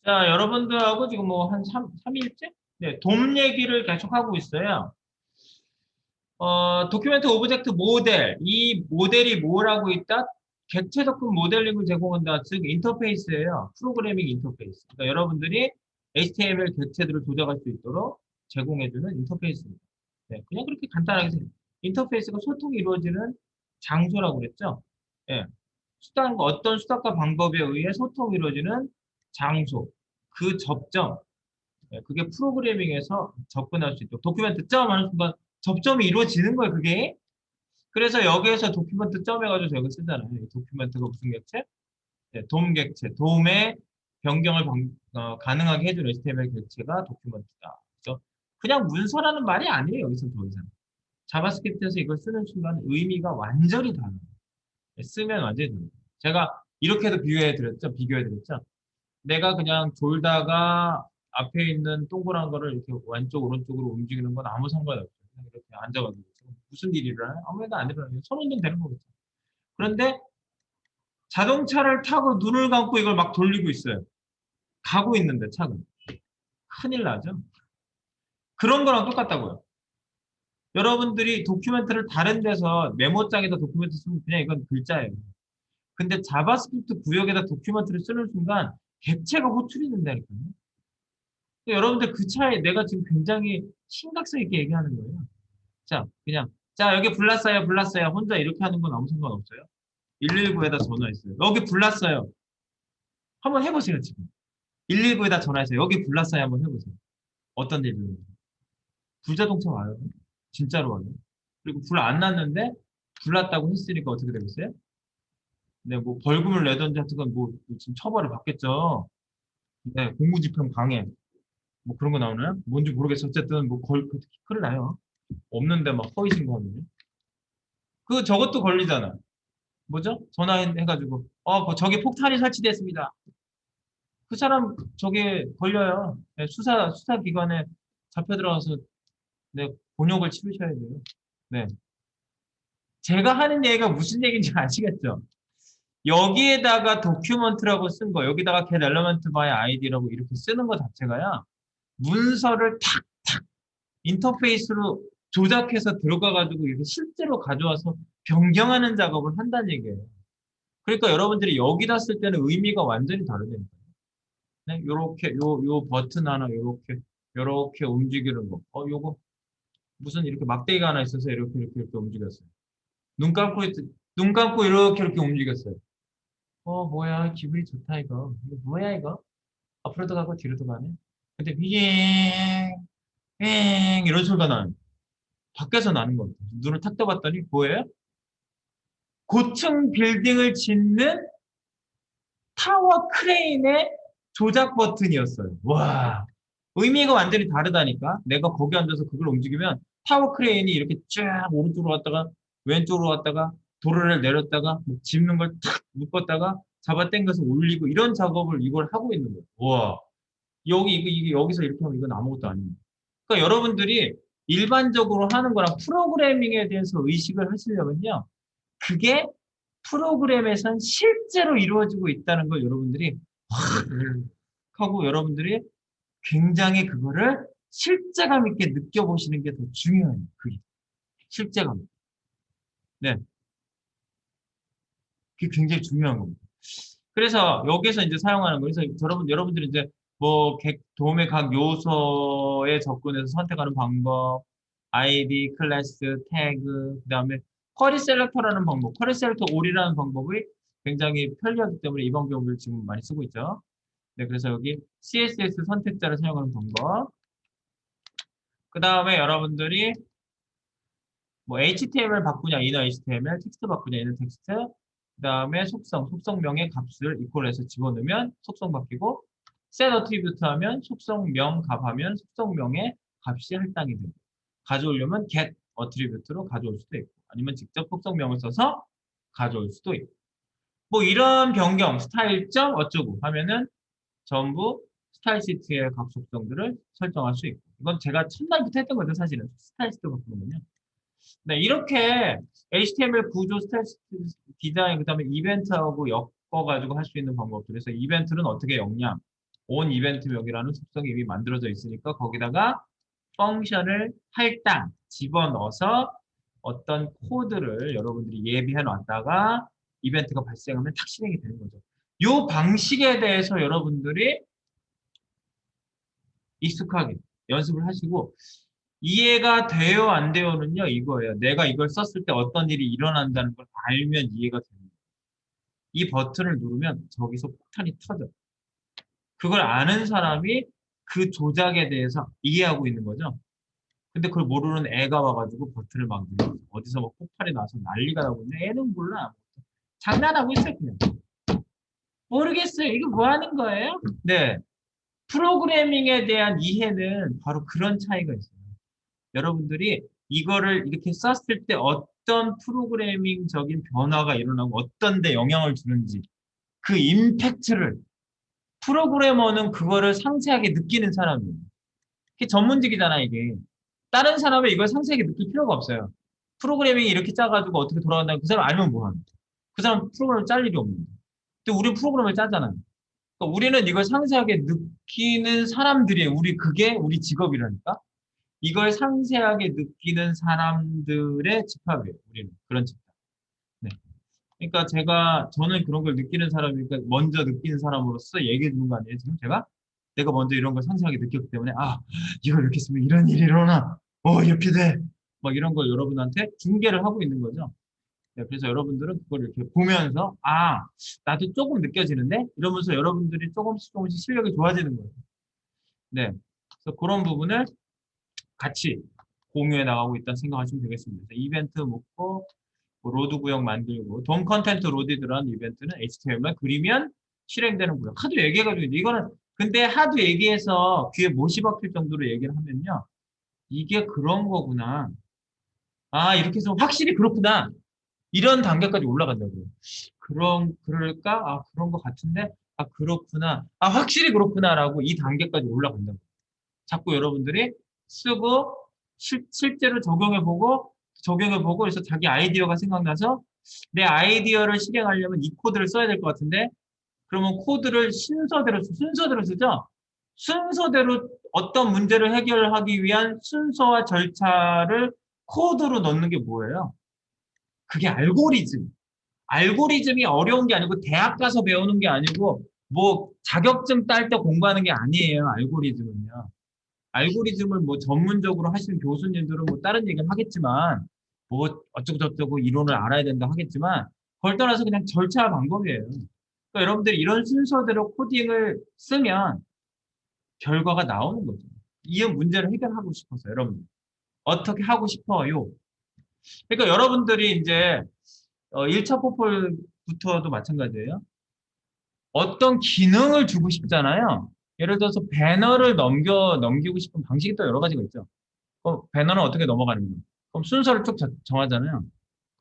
자, 여러분들하고 지금 뭐 한 3일째? 네, 돔 얘기를 계속 하고 있어요. 도큐멘트 오브젝트 모델. 이 모델이 뭘 하고 있다? 객체 접근 모델링을 제공한다. 즉, 인터페이스예요. 프로그래밍 인터페이스. 그러니까 여러분들이 HTML 객체들을 조작할 수 있도록 제공해주는 인터페이스입니다. 네, 그냥 그렇게 간단하게 생각해요. 인터페이스가 소통이 이루어지는 장소라고 그랬죠? 예. 어떤 수단과 방법에 의해 소통이 이루어지는 장소. 그 접점. 예, 그게 프로그래밍에서 접근할 수 있도록 도큐멘트 점 하는 순간 접점이 이루어지는 거예요, 그게. 그래서 여기에서 도큐멘트 점 해가지고 저거 쓰잖아요. 이 도큐멘트가 무슨 객체? 네, 돔 객체. 돔의 변경을 가능하게 해주는 HTML 객체가 도큐멘트다. 그래서 그냥 문서라는 말이 아니에요, 여기서 더 이상. 자바스크립트에서 이걸 쓰는 순간 의미가 완전히 달라요. 네, 쓰면 완전히 달라요. 제가 이렇게도 비교해 드렸죠. 내가 그냥 졸다가 앞에 있는 동그란 거를 이렇게 왼쪽 오른쪽으로 움직이는 건 아무 상관이 없어요. 그냥 이렇게 앉아가지고 무슨 일이 일어나요? 아무 일도 안 일어나요. 손 운동 되는 거겠죠. 그런데 자동차를 타고 눈을 감고 이걸 막 돌리고 있어요. 가고 있는데 차가 큰일 나죠. 그런 거랑 똑같다고요. 여러분들이 도큐멘트를 다른 데서 메모장에다 도큐멘트 쓰면 그냥 이건 글자예요. 근데 자바스크립트 구역에다 도큐멘트를 쓰는 순간 객체가 호출이 된다니까요. 여러분들 그 차에 내가 지금 굉장히 심각성 있게 얘기하는 거예요. 자, 그냥 자 여기 불났어요, 불났어요. 혼자 이렇게 하는 건 아무 상관없어요. 119에다 전화했어요. 여기 불났어요. 한번 해보세요 지금. 119에다 전화했어요. 여기 불났어요. 한번 해보세요. 어떤 일이 일어나요? 불자동차 와요. 진짜로 와요. 그리고 불 안 났는데 불났다고 했으니까 어떻게 되겠어요? 네, 뭐 벌금을 내던지 하여튼 뭐 지금 처벌을 받겠죠. 네, 공무집행 방해 뭐 그런 거 나오나요? 뭔지 모르겠어. 어쨌든 뭐 큰일 나요. 없는데 막 허위 신고하면. 저것도 걸리잖아. 뭐죠? 전화해가지고, 저기 폭탄이 설치됐습니다. 그 사람 저게 걸려요. 네, 수사기관에 잡혀 들어가서, 네, 곤욕을 치르셔야 돼요. 네. 제가 하는 얘기가 무슨 얘기인지 아시겠죠? 여기에다가 도큐먼트라고 쓴 거, 여기다가 get element by id라고 이렇게 쓰는 거 자체가요. 문서를 탁탁 인터페이스로 조작해서 들어가가지고 이렇게 실제로 가져와서 변경하는 작업을 한다는 얘기예요. 그러니까 여러분들이 여기다 쓸 때는 의미가 완전히 다르다니까요. 네? 요렇게, 요 버튼 하나, 요렇게 움직이는 거. 요거, 무슨 이렇게 막대기가 하나 있어서 이렇게 움직였어요. 눈 감고, 눈 감고 이렇게 움직였어요. 뭐야, 기분이 좋다, 이거. 이거 뭐야, 이거? 앞으로도 가고 뒤로도 가네. 근데, 이런 소리가 나요. 밖에서 나는 거. 눈을 탁 떠봤더니, 뭐예요? 고층 빌딩을 짓는 타워 크레인의 조작 버튼이었어요. 와, 의미가 완전히 다르다니까. 내가 거기 앉아서 그걸 움직이면 타워 크레인이 이렇게 쫙 오른쪽으로 갔다가 왼쪽으로 갔다가 도로를 내렸다가 뭐 짚는 걸 탁 묶었다가 잡아 당겨서 올리고 이런 작업을 이걸 하고 있는 거예요. 와, 이게 여기서 이렇게 하면 이건 아무것도 아닙니다. 그러니까 여러분들이 일반적으로 하는 거랑 프로그래밍에 대해서 의식을 하시려면요. 그게 프로그램에선 실제로 이루어지고 있다는 걸 여러분들이 확 하고 여러분들이 굉장히 그거를 실제감 있게 느껴보시는 게 더 중요해요. 그게 실제감. 네, 그게 굉장히 중요한 겁니다. 그래서 여기서 이제 사용하는 거예요. 그래서 여러분들이 이제 뭐 도움의 각 요소에 접근해서 선택하는 방법, 아이디, 클래스, 태그, 그다음에 쿼리 셀렉터라는 방법, 쿼리 셀렉터 올이라는 방법이 굉장히 편리하기 때문에 이 방법을 지금 많이 쓰고 있죠. 네, 그래서 여기 CSS 선택자를 사용하는 방법. 그 다음에 여러분들이 뭐 HTML 바꾸냐, inner HTML, 텍스트 바꾸냐, inner 텍스트. 그 다음에 속성명의 값을 이퀄해서 집어넣으면 속성 바뀌고, set attribute 하면 속성명 값하면 속성명의 값이 할당이 됩니다. 가져오려면 get attribute로 가져올 수도 있고, 아니면 직접 속성명을 써서 가져올 수도 있고. 뭐 이런 변경, 스타일점 어쩌고 하면은 전부 스타일 시트의 각 속성들을 설정할 수 있고. 이건 제가 첫날부터 했던 거죠, 사실은. 스타일 시트 바꾸는군요. 네, 이렇게 HTML 구조, 스타일 시트 디자인, 그 다음에 이벤트하고 엮어가지고 할 수 있는 방법들. 그래서 이벤트는 어떻게 엮냐? on 이벤트명이라는 속성이 이미 만들어져 있으니까 거기다가 펑션을 할당 집어넣어서 어떤 코드를 여러분들이 예비해 놨다가 이벤트가 발생하면 탁 실행이 되는 거죠. 이 방식에 대해서 여러분들이 익숙하게 연습을 하시고 이해가 돼요, 안 돼요는요, 이거예요. 내가 이걸 썼을 때 어떤 일이 일어난다는 걸 알면 이해가 됩니다. 이 버튼을 누르면 저기서 폭탄이 터져. 그걸 아는 사람이 그 조작에 대해서 이해하고 있는 거죠. 근데 그걸 모르는 애가 와가지고 버튼을 막 눌러. 어디서 막 폭발이 나서 난리가 나고 있는데 애는 몰라. 장난하고 있어요, 그냥. 모르겠어요. 이거 뭐 하는 거예요? 네. 프로그래밍에 대한 이해는 바로 그런 차이가 있어요. 여러분들이 이거를 이렇게 썼을 때 어떤 프로그래밍적인 변화가 일어나고 어떤 데 영향을 주는지 그 임팩트를 프로그래머는 그거를 상세하게 느끼는 사람이에요. 이게 전문직이잖아, 이게. 다른 사람은 이걸 상세하게 느낄 필요가 없어요. 프로그래밍이 이렇게 짜가지고 어떻게 돌아간다는 그 사람 알면 뭐하는 그 사람 프로그램을 짤 일이 없는 거예요. 근데 우리는 프로그램을 짜잖아요. 그러니까 우리는 이걸 상세하게 느끼는 사람들이에요. 그게 우리 직업이라니까. 이걸 상세하게 느끼는 사람들의 집합이에요. 우리는 그런 집합. 네. 그러니까 저는 그런 걸 느끼는 사람이니까 먼저 느끼는 사람으로서 얘기해 주는 거 아니에요? 지금 내가 먼저 이런 걸 상세하게 느꼈기 때문에 이걸 이렇게 쓰면 이런 일이 일어나. 이렇게 돼. 막 이런 걸 여러분한테 중계를 하고 있는 거죠. 네, 그래서 여러분들은 그걸 이렇게 보면서 나도 조금 느껴지는데 이러면서 여러분들이 조금씩 실력이 좋아지는 거예요. 네. 그래서 그런 부분을 같이 공유해 나가고 있다는 생각하시면 되겠습니다. 이벤트 묶고 로드 구역 만들고 돔 컨텐트 로디드라는 이벤트는 HTML 그리면 실행되는 구역. 하도 얘기해가지고 이거는 근데 하도 얘기해서 귀에 못이 박힐 정도로 얘기를 하면요. 이게 그런 거구나. 이렇게 해서 확실히 그렇구나. 이런 단계까지 올라간다고요. 그럴까? 그런 것 같은데? 그렇구나. 확실히 그렇구나라고 이 단계까지 올라간다고. 자꾸 여러분들이 쓰고 실제로 적용해보고 그래서 자기 아이디어가 생각나서 내 아이디어를 실행하려면 이 코드를 써야 될 것 같은데 그러면 코드를 순서대로 쓰죠. 순서대로 어떤 문제를 해결하기 위한 순서와 절차를 코드로 넣는 게 뭐예요? 그게 알고리즘. 알고리즘이 어려운 게 아니고 대학 가서 배우는 게 아니고 뭐 자격증 딸 때 공부하는 게 아니에요. 알고리즘은요. 알고리즘을 뭐 전문적으로 하시는 교수님들은 뭐 다른 얘기를 하겠지만 뭐 어쩌고저쩌고 이론을 알아야 된다 하겠지만 그걸 떠나서 그냥 절차 방법이에요. 그러니까 여러분들이 이런 순서대로 코딩을 쓰면 결과가 나오는 거죠. 이 문제를 해결하고 싶어서 여러분 어떻게 하고 싶어요? 그러니까 여러분들이 이제 1차 포폴부터도 마찬가지예요. 어떤 기능을 주고 싶잖아요. 예를 들어서 배너를 넘기고 싶은 방식이 또 여러 가지가 있죠. 배너는 어떻게 넘어가는 거예요? 그럼 순서를 쭉 정하잖아요.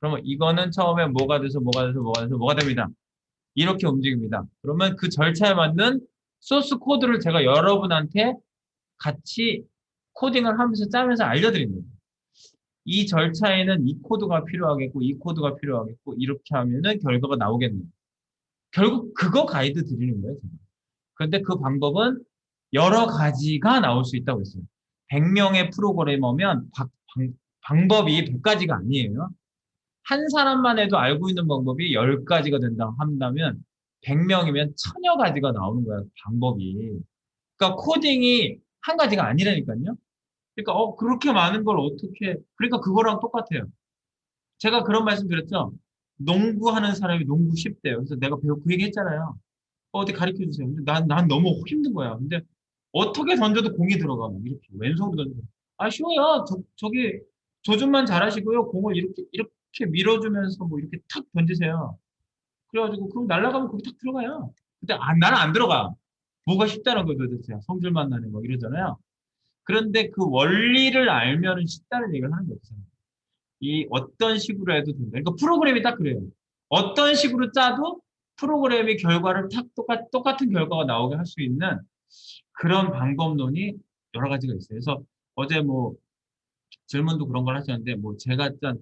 그러면 이거는 처음에 뭐가 돼서 뭐가 돼서 뭐가 돼서 뭐가 됩니다. 이렇게 움직입니다. 그러면 그 절차에 맞는 소스 코드를 제가 여러분한테 같이 코딩을 하면서 짜면서 알려드립니다. 이 절차에는 이 코드가 필요하겠고 이 코드가 필요하겠고 이렇게 하면은 결과가 나오겠네요. 결국 그거 가이드 드리는 거예요. 제가. 그런데 그 방법은 여러 가지가 나올 수 있다고 했어요. 100명의 프로그래머면 방법이 100가지가 아니에요. 한 사람만 해도 알고 있는 방법이 10가지가 된다고 한다면 100명이면 1000여 가지가 나오는 거야, 방법이. 그러니까 코딩이 한 가지가 아니라니까요. 그러니까 그렇게 많은 걸 어떻게 그러니까 그거랑 똑같아요. 제가 그런 말씀 드렸죠. 농구하는 사람이 농구 쉽대요. 그래서 내가 그 얘기 했잖아요. 어디 가르쳐 주세요. 근데 난 너무 힘든 거야. 근데 어떻게 던져도 공이 들어가. 뭐 이렇게 왼손으로 던져. 쉬워요. 저기 조준만 잘하시고요. 공을 이렇게 밀어주면서 뭐 이렇게 탁 던지세요. 그래가지고 그럼 날아가면 거기 탁 들어가요. 근데 나는 안 들어가. 뭐가 쉽다는 거예요 도대체. 성질만 나네 뭐 이러잖아요. 그런데 그 원리를 알면은 쉽다는 얘기를 하는 거죠. 이 어떤 식으로 해도 된다. 그러니까 프로그램이 딱 그래요. 어떤 식으로 짜도 프로그램의 결과를 똑같은 결과가 나오게 할 수 있는 그런 방법론이 여러 가지가 있어요. 그래서 어제 뭐 질문도 그런 걸 하셨는데 뭐 제가 짠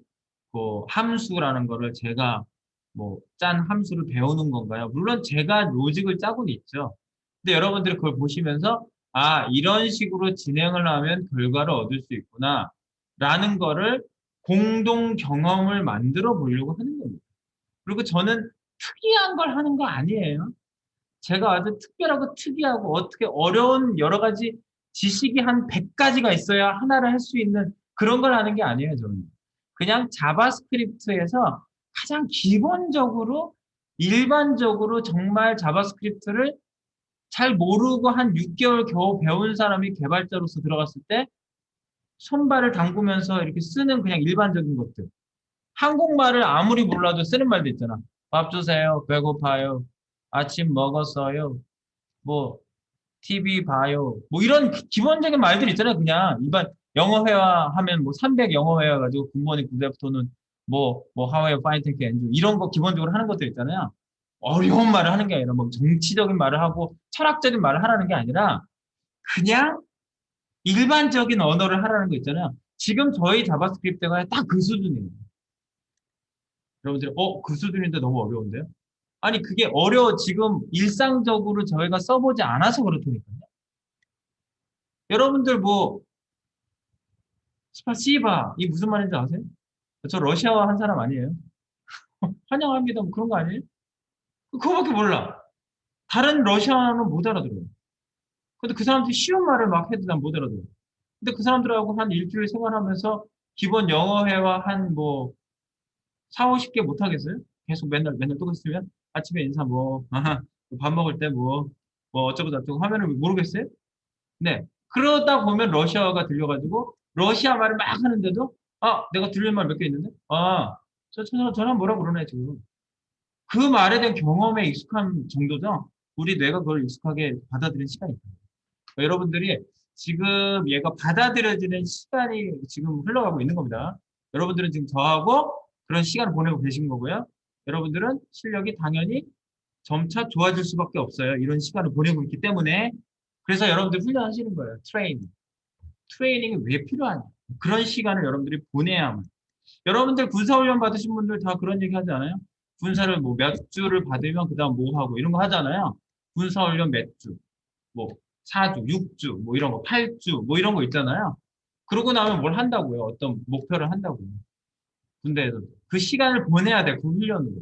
그 함수라는 거를 제가 뭐 짠 함수를 배우는 건가요? 물론 제가 로직을 짜고는 있죠. 근데 여러분들이 그걸 보시면서 아, 이런 식으로 진행을 하면 결과를 얻을 수 있구나 라는 거를 공동 경험을 만들어 보려고 하는 겁니다. 그리고 저는 특이한 걸 하는 거 아니에요. 제가 아주 특별하고 특이하고 어떻게 어려운 여러 가지 지식이 한 100가지가 있어야 하나를 할 수 있는 그런 걸 하는 게 아니에요, 저는. 그냥 자바스크립트에서 가장 기본적으로 일반적으로 정말 자바스크립트를 잘 모르고 한 6개월 겨우 배운 사람이 개발자로서 들어갔을 때 손발을 담그면서 이렇게 쓰는 그냥 일반적인 것들. 한국말을 아무리 몰라도 쓰는 말도 있잖아. 밥 주세요. 배고파요. 아침 먹었어요. 뭐 TV 봐요. 뭐 이런 기본적인 말들 있잖아요. 그냥 일반 영어 회화 하면 뭐 300 영어 회화 가지고 굿모닝 굿애프터눈 뭐 how are you fine thank you and you 이런 거 기본적으로 하는 것들 있잖아요. 어려운 말을 하는 게 아니라 뭐 정치적인 말을 하고 철학적인 말을 하라는 게 아니라 그냥 일반적인 언어를 하라는 거 있잖아요. 지금 저희 자바스크립트가 딱 그 수준이에요. 여러분들이 그 수준인데 너무 어려운데요? 아니 그게 지금 일상적으로 저희가 써보지 않아서 그렇다니까요. 여러분들 뭐 스파시바 이 무슨 말인지 아세요? 저 러시아어 한 사람 아니에요? 환영합니다 뭐 그런 거 아니에요? 그거밖에 몰라. 다른 러시아어는 못 알아들어요. 근데 그 사람들이 쉬운 말을 막 해도 난 못 알아들어요. 근데 그 사람들하고 한 일주일 생활하면서 기본 영어회화 한 뭐 4, 50개 못 하겠어요? 계속 맨날 똑같으면 아침에 인사 뭐 아하, 밥 먹을 때 뭐 어쩌고 저쩌고 하면은 모르겠어요? 네. 그러다 보면 러시아어가 들려가지고 러시아 말을 막 하는데도 내가 들릴 말 몇 개 있는데 저는 뭐라 그러네 지금. 그 말에 대한 경험에 익숙한 정도죠. 우리 뇌가 그걸 익숙하게 받아들이는 시간이 있어요. 여러분들이 지금 얘가 받아들여지는 시간이 지금 흘러가고 있는 겁니다. 여러분들은 지금 저하고 그런 시간을 보내고 계신 거고요. 여러분들은 실력이 당연히 점차 좋아질 수밖에 없어요. 이런 시간을 보내고 있기 때문에. 그래서 여러분들 훈련하시는 거예요. 트레이닝이 왜 필요하냐. 그런 시간을 여러분들이 보내야 합니다. 여러분들 군사훈련 받으신 분들 다 그런 얘기 하지 않아요? 군사를 뭐 몇 주를 받으면 그 다음 뭐 하고 이런 거 하잖아요. 군사훈련 몇 주, 뭐 4주, 6주, 뭐 이런 거 8주, 뭐 이런 거 있잖아요. 그러고 나면 뭘 한다고요? 어떤 목표를 한다고요. 군대에서. 그 시간을 보내야 돼, 그 훈련으로.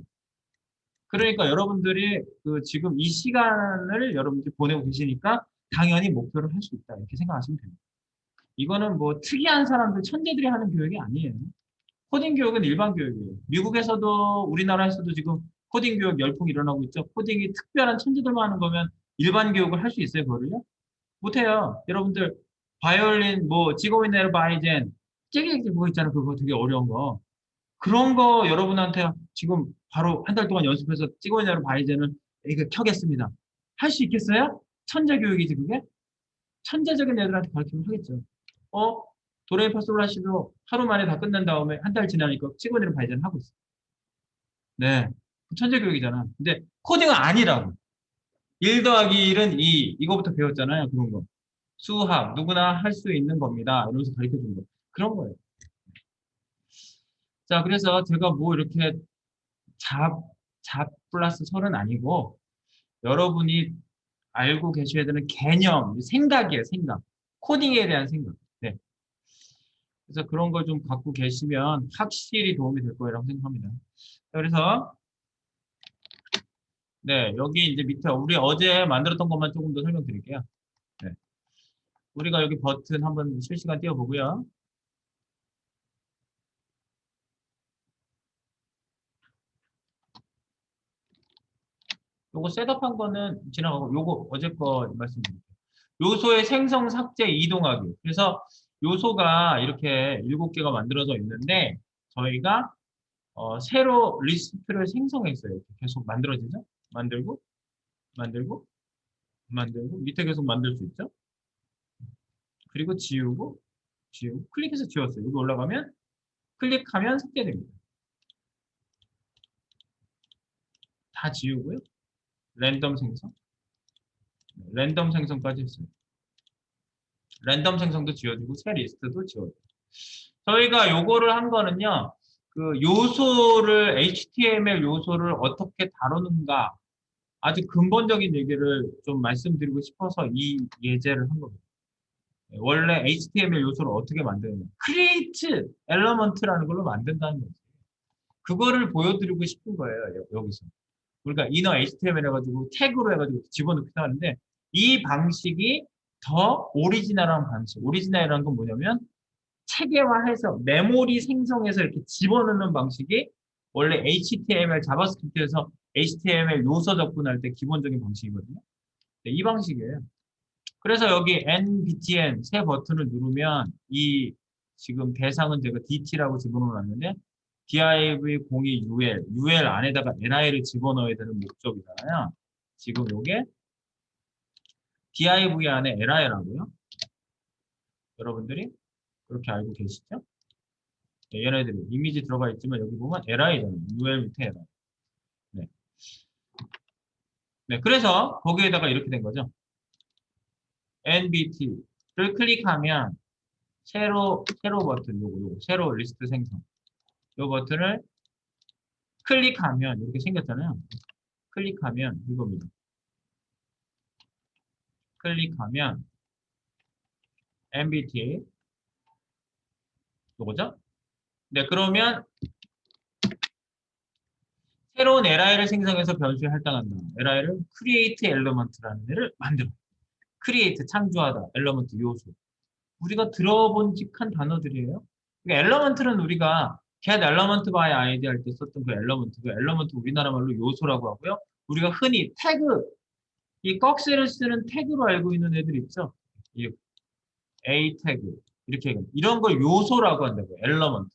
그러니까 여러분들이 그 지금 이 시간을 여러분들이 보내고 계시니까 당연히 목표를 할 수 있다. 이렇게 생각하시면 됩니다. 이거는 뭐 특이한 사람들, 천재들이 하는 교육이 아니에요. 코딩 교육은 일반 교육이에요. 미국에서도 우리나라에서도 지금 코딩 교육 열풍이 일어나고 있죠. 코딩이 특별한 천재들만 하는 거면 일반 교육을 할 수 있어요, 그거를요? 못해요. 여러분들 바이올린 뭐 지고이네르 바이젠 째게 그거 있잖아요. 그거 되게 어려운 거. 그런 거 여러분한테 지금 바로 한 달 동안 연습해서 찍어내는 바이젠을 이거 켜겠습니다. 할 수 있겠어요? 천재 교육이지 그게? 천재적인 애들한테 가르치면 하겠죠. 어? 도레미파솔라시도 하루 만에 다 끝난 다음에 한 달 지나니까 찍어내는 바이젠 하고 있어. 네. 천재 교육이잖아. 근데 코딩은 아니라고. 1 더하기 1은 2. 이거부터 배웠잖아요. 그런 거. 수학 누구나 할 수 있는 겁니다. 이러면서 가르쳐 준 거. 그런 거예요. 자, 그래서 제가 뭐 이렇게 잡 플러스 설은 아니고 여러분이 알고 계셔야 되는 개념, 생각이에요, 생각. 코딩에 대한 생각. 네. 그래서 그런 걸 좀 갖고 계시면 확실히 도움이 될 거라고 생각합니다. 그래서 네, 여기 이제 밑에 우리 어제 만들었던 것만 조금 더 설명드릴게요. 네. 우리가 여기 버튼 한번 실시간 띄워보고요. 요거 셋업한 거는 지나가고 요거 어제 거 말씀드릴게요. 요소의 생성, 삭제, 이동하기. 그래서 요소가 이렇게 7개가 만들어져 있는데 저희가 새로 리스트를 생성했어요. 이렇게 계속 만들어지죠? 만들고, 만들고, 만들고, 밑에 계속 만들 수 있죠? 그리고 지우고, 지우고, 클릭해서 지웠어요. 여기 올라가면, 클릭하면 삭제됩니다. 다 지우고요. 랜덤 생성. 랜덤 생성까지 했어요. 랜덤 생성도 지워지고, 새 리스트도 지워져요. 저희가 요거를 한 거는요, 그 요소를, HTML 요소를 어떻게 다루는가, 아주 근본적인 얘기를 좀 말씀드리고 싶어서 이 예제를 한 겁니다. 원래 HTML 요소를 어떻게 만드느냐. create element라는 걸로 만든다는 거죠. 그거를 보여드리고 싶은 거예요, 여기서. 그러니까 inner HTML 해가지고 태그로 해가지고 집어넣기도 하는데 이 방식이 더 오리지널한 방식. 오리지널이라는 건 뭐냐면 체계화해서 메모리 생성해서 이렇게 집어넣는 방식이 원래 HTML, 자바스크립트에서 HTML 요소 접근할 때 기본적인 방식이거든요. 네, 이 방식이에요. 그래서 여기 NBTN 새 버튼을 누르면 이 지금 대상은 제가 DT라고 집어넣어놨는데 div02 ul 안에다가 li를 집어넣어야 되는 목적이잖아요. 지금 요게 div 안에 li라고요. 여러분들이 그렇게 알고 계시죠? 네, 얘네들이 이미지 들어가 있지만 여기 보면 li잖아요. ul 밑에 li. 네. 네, 그래서 거기에다가 이렇게 된 거죠. NBT를 클릭하면 새로 버튼 요거 새로 리스트 생성. 요 버튼을 클릭하면 이렇게 생겼잖아요. 클릭하면 이겁니다. 클릭하면 MBT 요거죠? 네, 그러면 새로운 li를 생성해서 변수에 할당한다. li를 create element라는 애를 만들어. create 창조하다. element 요소. 우리가 들어본 직한 단어들이에요. 그러니까 element는 우리가 get element by id 할 때 썼던 그 element, 그 element 우리나라 말로 요소라고 하고요. 우리가 흔히 태그, 이 꺽쇠를 쓰는 태그로 알고 있는 애들 있죠? 이 A 태그 이렇게 이런 걸 요소라고 한다고요. 엘러먼트.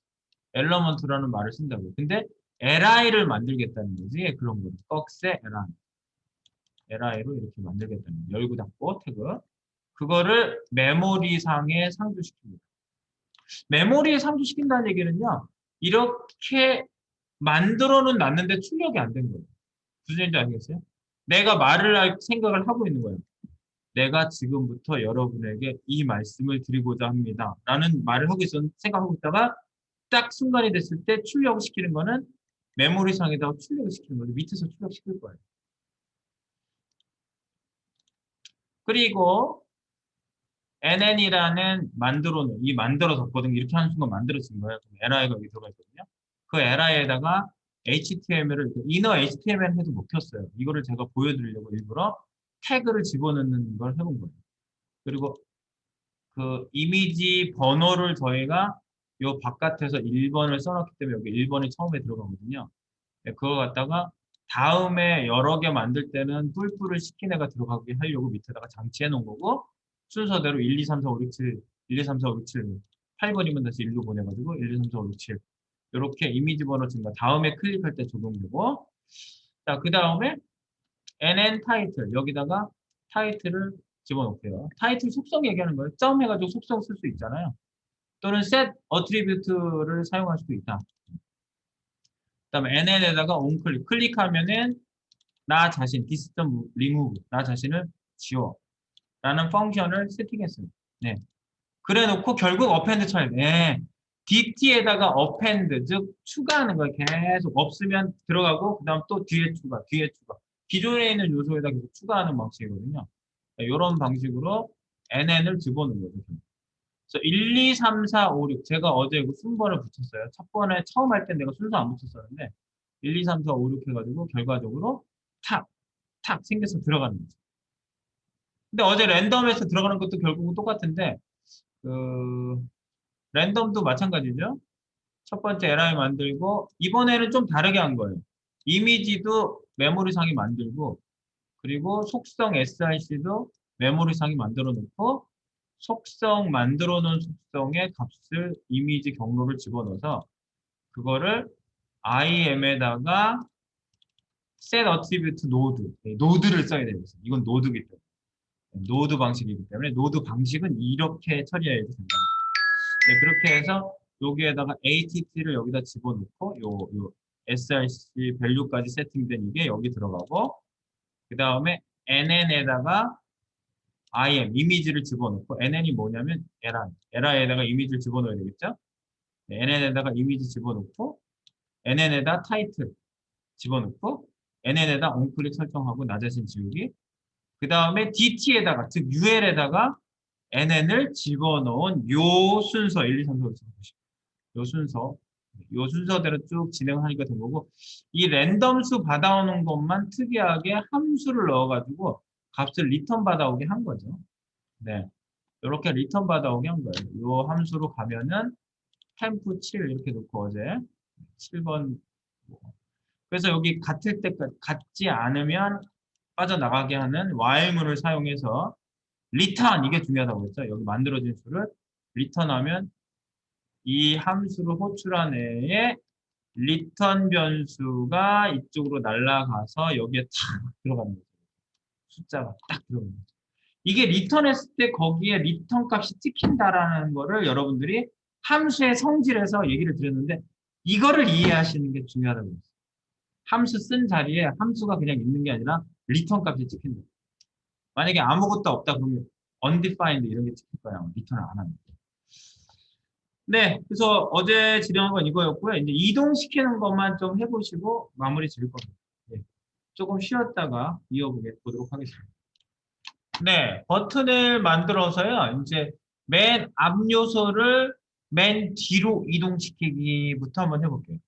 엘러먼트라는 말을 쓴다고요. 근데 li를 만들겠다는 거지. 그런 거죠. 꺽쇠 li로 이렇게 만들겠다는 거예요. 열고 닫고 태그. 그거를 메모리상에 상주시킵니다. 메모리에 상주시킨다는 얘기는요. 이렇게 만들어는 놨는데 출력이 안 된 거예요. 무슨 얘기인지 아시겠어요? 내가 말을 할 생각을 하고 있는 거예요. 내가 지금부터 여러분에게 이 말씀을 드리고자 합니다. 라는 말을 하고 생각하고 있다가 딱 순간이 됐을 때 출력시키는 거는 메모리상에다가 출력시키는 거죠. 밑에서 출력시킬 거예요. 그리고 NN이라는 만들어놓은, 이 만들어졌거든요. 이렇게 하는 순간 만들어진 거예요. li가 여기 들어가 있거든요. 그 li에다가 HTML을, inner HTML 해도 먹혔어요. 이거를 제가 보여드리려고 일부러 태그를 집어넣는 걸 해본 거예요. 그리고 그 이미지 번호를 저희가 요 바깥에서 1번을 써놨기 때문에 여기 1번이 처음에 들어가거든요. 네, 그거 갖다가 다음에 여러 개 만들 때는 뿔뿔을 시킨 애가 들어가게 하려고 밑에다가 장치해 놓은 거고 순서대로 1, 2, 3, 4, 5, 6, 7, 1, 2, 3, 4, 5, 6, 7, 8번이면 다시 1로 보내가지고 1, 2, 3, 4, 5, 6, 7 이렇게 이미지 번호 증가 다음에 클릭할 때 적용되고 자, 그 다음에 NN 타이틀 여기다가 타이틀을 집어넣게요. 타이틀 속성 얘기하는 거예요. 점 해가지고 속성 쓸 수 있잖아요. 또는 set attribute를 사용할 수도 있다. 그다음에 NN에다가 onClick 클릭하면은 나 자신 디스턴 리무브 나 자신을 지워 라는 펑션을 세팅했어요. 네. 그래 놓고 결국 append 쳐야 돼. 네. DT에다가 append 즉 추가하는 거예요. 계속 없으면 들어가고 그다음 또 뒤에 추가 기존에 있는 요소에다 계속 추가하는 방식이거든요. 이런 방식으로 NN을 집어넣는 거죠. 그래서 1, 2, 3, 4, 5, 6 제가 어제 그 순번을 붙였어요. 첫 번에 처음 할 때 내가 순서 안 붙였었는데 1, 2, 3, 4, 5, 6 해가지고 결과적으로 탁 생겨서 들어가는 거죠. 근데 어제 랜덤에서 들어가는 것도 결국은 똑같은데 그 랜덤도 마찬가지죠. 첫 번째 LI 만들고 이번에는 좀 다르게 한 거예요. 이미지도 메모리상에 만들고 그리고 속성 SRC도 메모리상에 만들어 놓고 속성 만들어 놓은 속성의 값을 이미지 경로를 집어넣어서 그거를 IM에다가 set attribute node 노드를 써야 되겠어요. 이건 노드기 때문에 노드 방식이기 때문에 노드 방식은 이렇게 처리해야 된다. 네, 그렇게 해서 여기에다가 ATT를 여기다 집어넣고 요 SRC 밸류까지 세팅된 이게 여기 들어가고 그 다음에 NN에다가 IM 이미지를 집어넣고 NN이 뭐냐면 LI에다가 이미지를 집어넣어야 되겠죠? 네, NN에다가 이미지 집어넣고 NN에다 타이틀 집어넣고 NN에다 onClick 설정하고 나 자신 지우기. 그 다음에 DT에다가, 즉 UL에다가 NN을 집어넣은 요 순서, 1, 2, 3, 4, 5, 6, 7, 8, 요 순서, 요 순서대로 쭉 진행하니까 된 거고, 이 랜덤수 받아오는 것만 특이하게 함수를 넣어가지고 값을 리턴 받아오게 한 거죠. 네. 이렇게 리턴 받아오게 한 거예요. 요 함수로 가면은 템프 7 이렇게 놓고 어제 7번. 그래서 여기 같을 때까지, 같지 않으면 빠져나가게 하는 while문을 사용해서 리턴, 이게 중요하다고 했죠. 여기 만들어진 수를 리턴하면 이 함수를 호출한 애에 리턴 변수가 이쪽으로 날아가서 여기에 탁 들어가는 거죠. 숫자가 딱 들어가는 거죠. 이게 리턴했을 때 거기에 리턴 값이 찍힌다라는 거를 여러분들이 함수의 성질에서 얘기를 드렸는데 이거를 이해하시는 게 중요하다고 했어요. 함수 쓴 자리에 함수가 그냥 있는 게 아니라 리턴 값이 찍힌다. 만약에 아무것도 없다 그러면 undefined 이런 게 찍힐 거야. 리턴을 안 합니다. 네, 그래서 어제 진행한 건 이거였고요. 이제 이동시키는 것만 좀 해보시고 마무리 지을 겁니다. 네, 조금 쉬었다가 이어보도록 하겠습니다. 네, 버튼을 만들어서요. 이제 맨 앞 요소를 맨 뒤로 이동시키기부터 한번 해볼게요.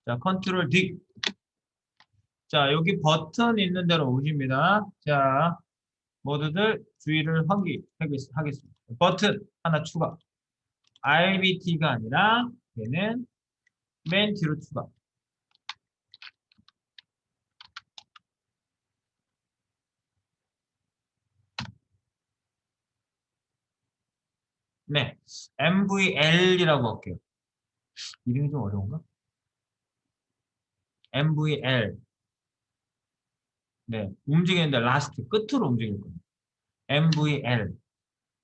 자, 컨트롤 D. 자, 여기 버튼 있는 데로 오십니다. 자, 모두들 주의를 하겠습니다. 버튼 하나 추가. RBT가 아니라 얘는 맨 뒤로 추가. 네, MVL이라고 할게요. 이름이 좀 어려운가? MVL. 네, 움직이는데 라스트 끝으로 움직일 거예요. MVL.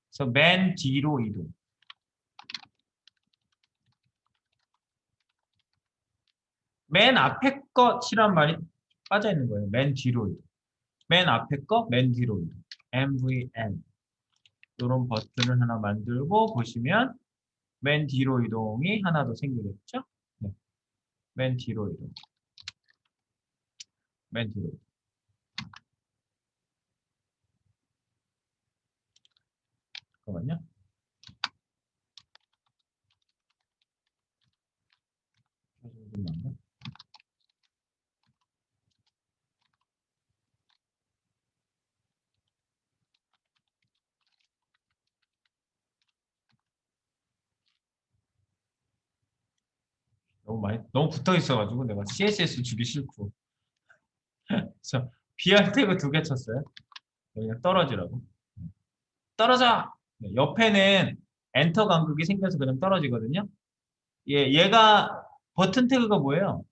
그래서 맨 뒤로 이동. 맨 앞에 것이란 말이 빠져 있는 거예요. 맨 뒤로 이동. 맨 앞에 거, 맨 뒤로 이동. MVL. 이런 버튼을 하나 만들고 보시면 맨 뒤로 이동이 하나 더 생기겠죠? 네. 맨 뒤로 이동. 맨 뒤로 이동. 잠깐만요. 너무 붙어 있어가지고 내가 CSS 주기 싫고. 그래서 BR 태그 2개 쳤어요. 그냥 떨어지라고. 떨어져! 네, 옆에는 엔터 간극이 생겨서 그냥 떨어지거든요. 얘가 버튼 태그가 뭐예요?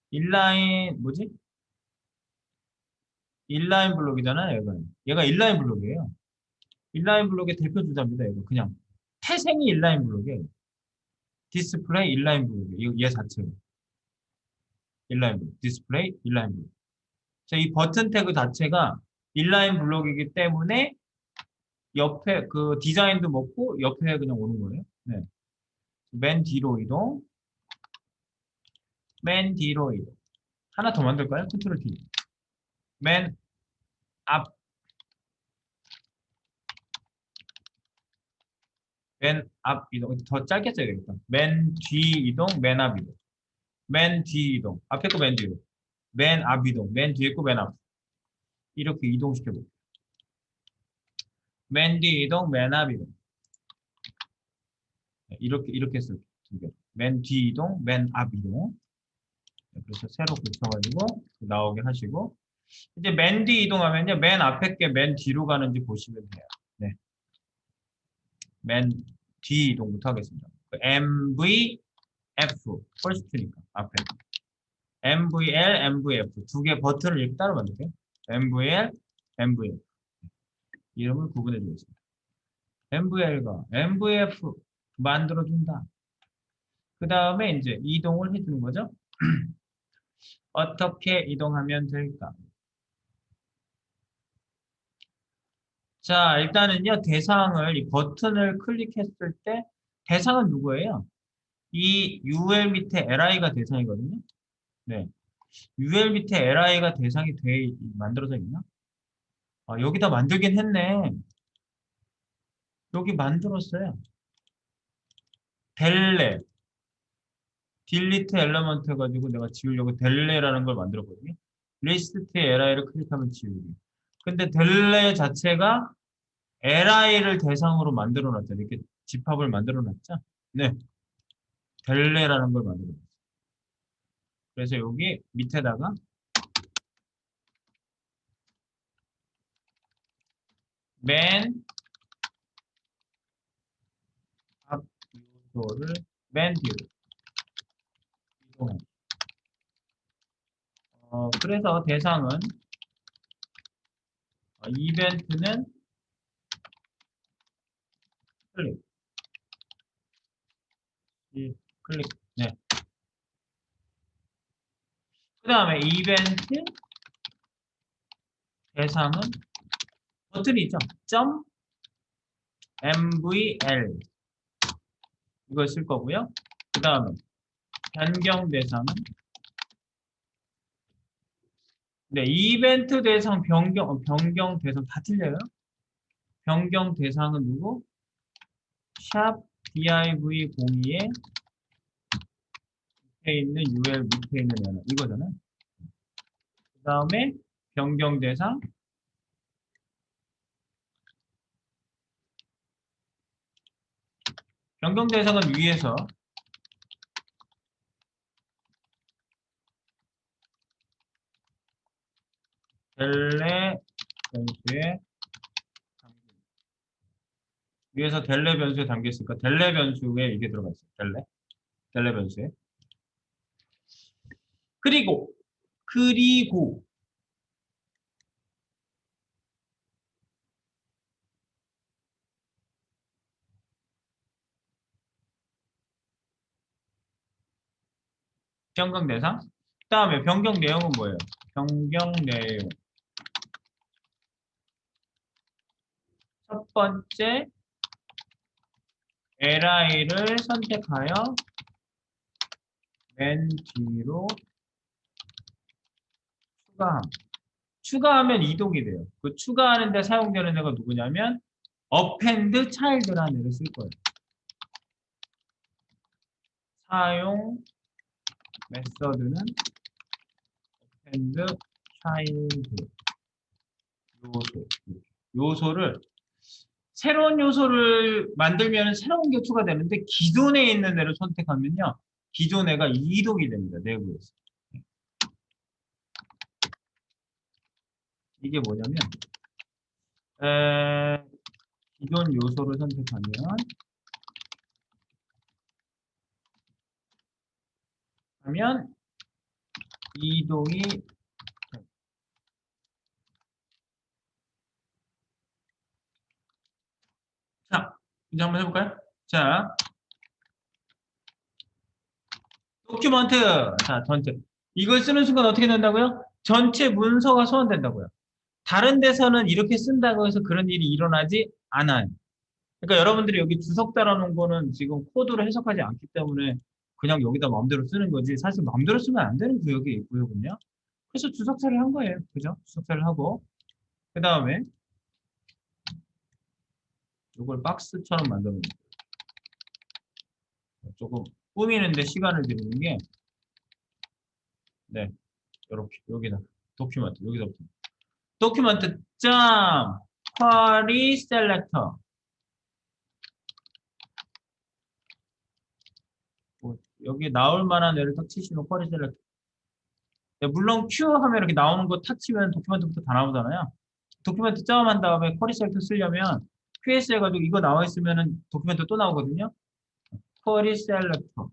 인라인 뭐지? 인라인 블록이잖아요. 얘가 인라인 블록이에요. 인라인 블록의 대표 주자입니다. 이거 그냥 태생이 인라인 블록이에요. 디스플레이 인라인 블록이에요. 얘 자체가 인라인 블록, 디스플레이 인라인 블록. 자, 이 버튼 태그 자체가 인라인 블록이기 때문에 옆에 그 디자인도 먹고 옆에 그냥 오는 거예요. 네. 맨 뒤로 이동, 맨 뒤로 이동. 하나 더 만들까요? 컨트롤 D. 맨 앞, 맨 앞 이동. 더 짧게 써야겠다. 맨 뒤 이동, 맨 앞 이동. 맨 뒤 이동. 앞에 거 맨 뒤로. 맨 앞 이동. 맨 뒤에 거 맨 앞. 이렇게 이동시켜볼게요. 맨 뒤 이동, 맨 앞 이동. 이렇게 쓸게요. 맨 뒤 이동, 맨 앞 이동. 그래서 새로 붙여가지고 나오게 하시고. 이제 맨 뒤 이동하면요. 맨 앞에 게 맨 뒤로 가는지 보시면 돼요. 네. 맨 뒤 이동부터 하겠습니다. MVF, first니까 앞에. MVL, MVF. 두 개 버튼을 이렇게 따로 만들게요. MVL, MVF. 이름을 구분해 주겠습니다. MVL과 MVF 만들어준다. 그 다음에 이제 이동을 해주는 거죠. 어떻게 이동하면 될까? 자, 일단은요, 대상을, 이 버튼을 클릭했을 때, 대상은 누구예요? 이 UL 밑에 LI가 대상이거든요. 네. UL 밑에 li가 대상이 만들어져 있나? 아, 여기다 만들긴 했네. 여기 만들었어요. 델레, 딜리트 엘리먼트 해가지고 내가 지우려고 델레라는 걸 만들었거든요. 리스트에 li를 클릭하면 지우기. 근데 델레 자체가 li를 대상으로 만들어 놨죠. 이렇게 집합을 만들어 놨죠. 네. 델레라는 걸 만들어 놨어요. 그래서 여기 밑에다가 맨 앞 요소를 맨 뒤로 이동해. 그래서 대상은 이벤트는 클릭, 클릭. 네. 그 다음에 이벤트 대상은 버튼이 있죠. 점 MVL 이걸 쓸 거고요. 그 다음에 변경 대상은 네, 이벤트 대상 변경 대상 다 틀려요. 변경 대상은 누구? 샵 div02에 밑에 있는 ul 밑에 있는 얘는 이거잖아요. 그 다음에 변경 대상 변경 대상은 위에서 델레 변수에 위에서 델레 변수에 담겼으니까 델레 변수에 이게 들어가 있어요. 델레 변수에. 그리고 변경 대상. 그 다음에 변경 내용은 뭐예요? 변경 내용. 첫 번째 li를 선택하여 맨 뒤로 추가함. 추가하면 이동이 돼요. 그 추가하는 데 사용되는 애가 누구냐면 append child라는 애를 쓸 거예요. 사용 메서드는 append child 요소를 새로운 요소를 만들면 새로운 게 추가되는데 기존에 있는 애를 선택하면요. 기존 애가 이동이 됩니다. 내부에서. 이게 뭐냐면 기존 요소를 선택하면 이동이 자, 이제 한번 해볼까요? 자, 도큐먼트. 자, 전체. 이걸 쓰는 순간 어떻게 된다고요? 전체 문서가 소환된다고요. 다른 데서는 이렇게 쓴다고 해서 그런 일이 일어나지 않아요. 그러니까 여러분들이 여기 주석 달아놓은 거는 지금 코드로 해석하지 않기 때문에 그냥 여기다 마음대로 쓰는 거지. 사실 마음대로 쓰면 안 되는 구역이군요. 그래서 주석 처리한 거예요. 그죠? 주석 처리를 하고. 그 다음에 이걸 박스처럼 만들어 놓은 거예요. 조금 꾸미는데 시간을 들이는 게, 네, 이렇게, 여기다, 도큐먼트, 여기서부터. 도큐먼트 점 쿼리 셀렉터. 여기 나올 만한 애를 탁 치시면 쿼리 셀렉터. 네, 물론 Q 하면 이렇게 나오는 거 탁 치면 도큐멘트부터 다 나오잖아요. 도큐멘트 점 한 다음에 쿼리 셀렉터 쓰려면 QS 해가지고 이거 나와 있으면은 도큐멘트 또 나오거든요. 쿼리 셀렉터.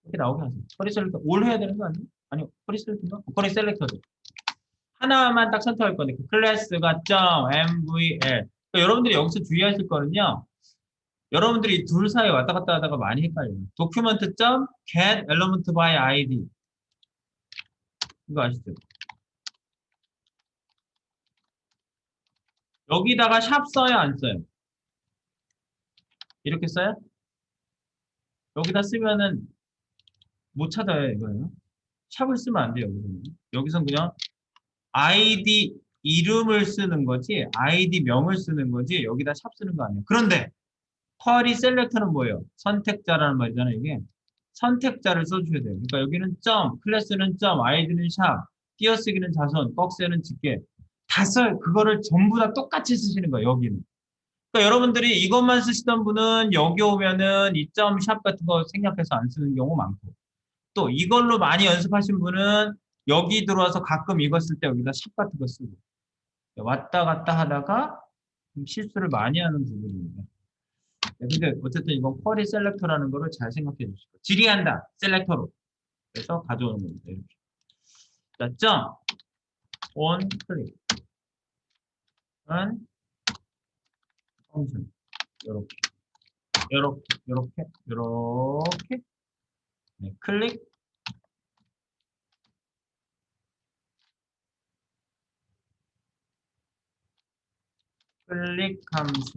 이렇게 나오게 하세요. 쿼리 셀렉터 올 해야 되는 거 아니에요? 아니요. 쿼리 셀렉터인가? 쿼리 셀렉터죠. 하나만 딱 선택할 건데 그 클래스가 점 MVL. 그러니까 여러분들이 여기서 주의하실 거는요. 여러분들이 둘 사이 왔다 갔다 하다가 많이 헷갈려요. 도큐멘트 점 get element by ID. 이거 아시죠? 여기다가 샵 써요, 안 써요? 이렇게 써요? 여기다 쓰면은 못 찾아요, 이거는. 샵을 쓰면 안 돼요, 여기서는. 여기선 그냥 아이디 이름을 쓰는 거지, 아이디 명을 쓰는 거지, 여기다 샵 쓰는 거 아니에요. 그런데, 쿼리 셀렉터는 뭐예요? 선택자라는 말이잖아요, 이게. 선택자를 써주셔야 돼요. 그러니까 여기는 점, 클래스는 점, 아이디는 샵, 띄어쓰기는 자선, 꺽쇠는 집게. 다 써요. 그거를 전부 다 똑같이 쓰시는 거예요, 여기는. 그러니까 여러분들이 이것만 쓰시던 분은 여기 오면은 이 점 샵 같은 거 생략해서 안 쓰는 경우 많고, 또 이걸로 많이 연습하신 분은 여기 들어와서 가끔 이거 쓸 때 여기다 샵 같은 거 쓰고 왔다 갔다 하다가 좀 실수를 많이 하는 부분입니다. 네, 근데 어쨌든 이건 쿼리 셀렉터라는 거를 잘 생각해 주시고 질의한다 셀렉터로 그래서 가져오는 겁니다. 이렇게. 자, 점, 온 클릭은 펑션 이렇게 이렇게 이렇게 이렇게 네, 클릭 클릭 함수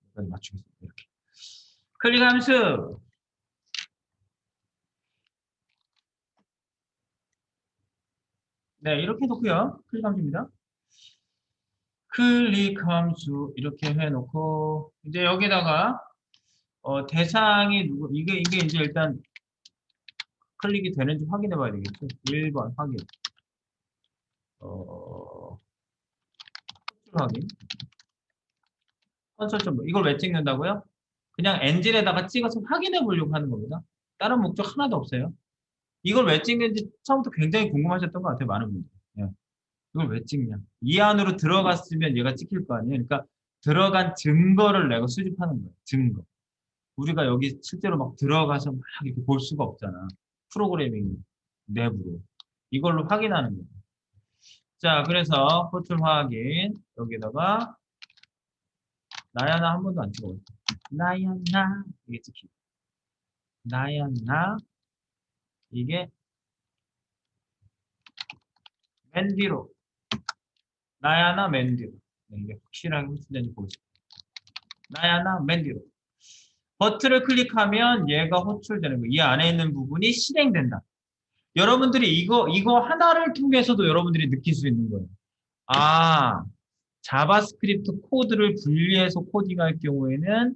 여기까지 맞추겠습니다. 이렇게 클릭 함수 네 이렇게 놓고요. 클릭 함수입니다. 클릭 함수 이렇게 해놓고 이제 여기다가 대상이 누구 이게 이제 일단 클릭이 되는지 확인해 봐야 되겠죠. 1번 확인 확인 컨솔 점 이걸 왜 찍는다고요? 그냥 엔진에다가 찍어서 확인해 보려고 하는 겁니다. 다른 목적 하나도 없어요. 이걸 왜 찍는지 처음부터 굉장히 궁금하셨던 것 같아요. 많은 분들. 예. 이걸 왜 찍냐? 이 안으로 들어갔으면 얘가 찍힐 거 아니에요. 그러니까 들어간 증거를 내가 수집하는 거예요. 증거. 우리가 여기 실제로 막 들어가서 막 이렇게 볼 수가 없잖아. 프로그래밍 내부로. 이걸로 확인하는 거예요. 자, 그래서 호출 확인. 여기다가 나야 나 한 번도 안 찍어봤어. 나야 나 이게 찍히고. 나야 나 이게 맨 뒤로. 나야 나 맨 뒤로. 네, 이게 확실하게 호출되는지 보겠습니다. 나야 나 맨 뒤로. 버튼을 클릭하면 얘가 호출되는 거예요. 이 안에 있는 부분이 실행된다. 여러분들이 이거 하나를 통해서도 여러분들이 느낄 수 있는 거예요. 아, 자바스크립트 코드를 분리해서 코딩할 경우에는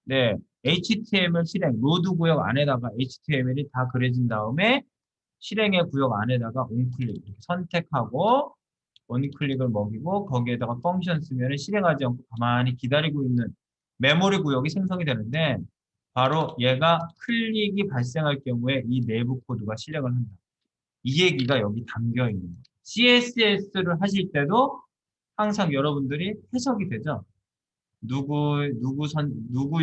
네, HTML 실행, 로드 구역 안에다가 HTML이 다 그려진 다음에 실행의 구역 안에다가 onClick 이렇게 선택하고 onClick을 먹이고 거기에다가 펑션 쓰면 실행하지 않고 가만히 기다리고 있는 메모리 구역이 생성이 되는데 바로 얘가 클릭이 발생할 경우에 이 내부 코드가 실행을 한다. 이 얘기가 여기 담겨 있는 거예요. CSS를 하실 때도 항상 여러분들이 해석이 되죠. 누구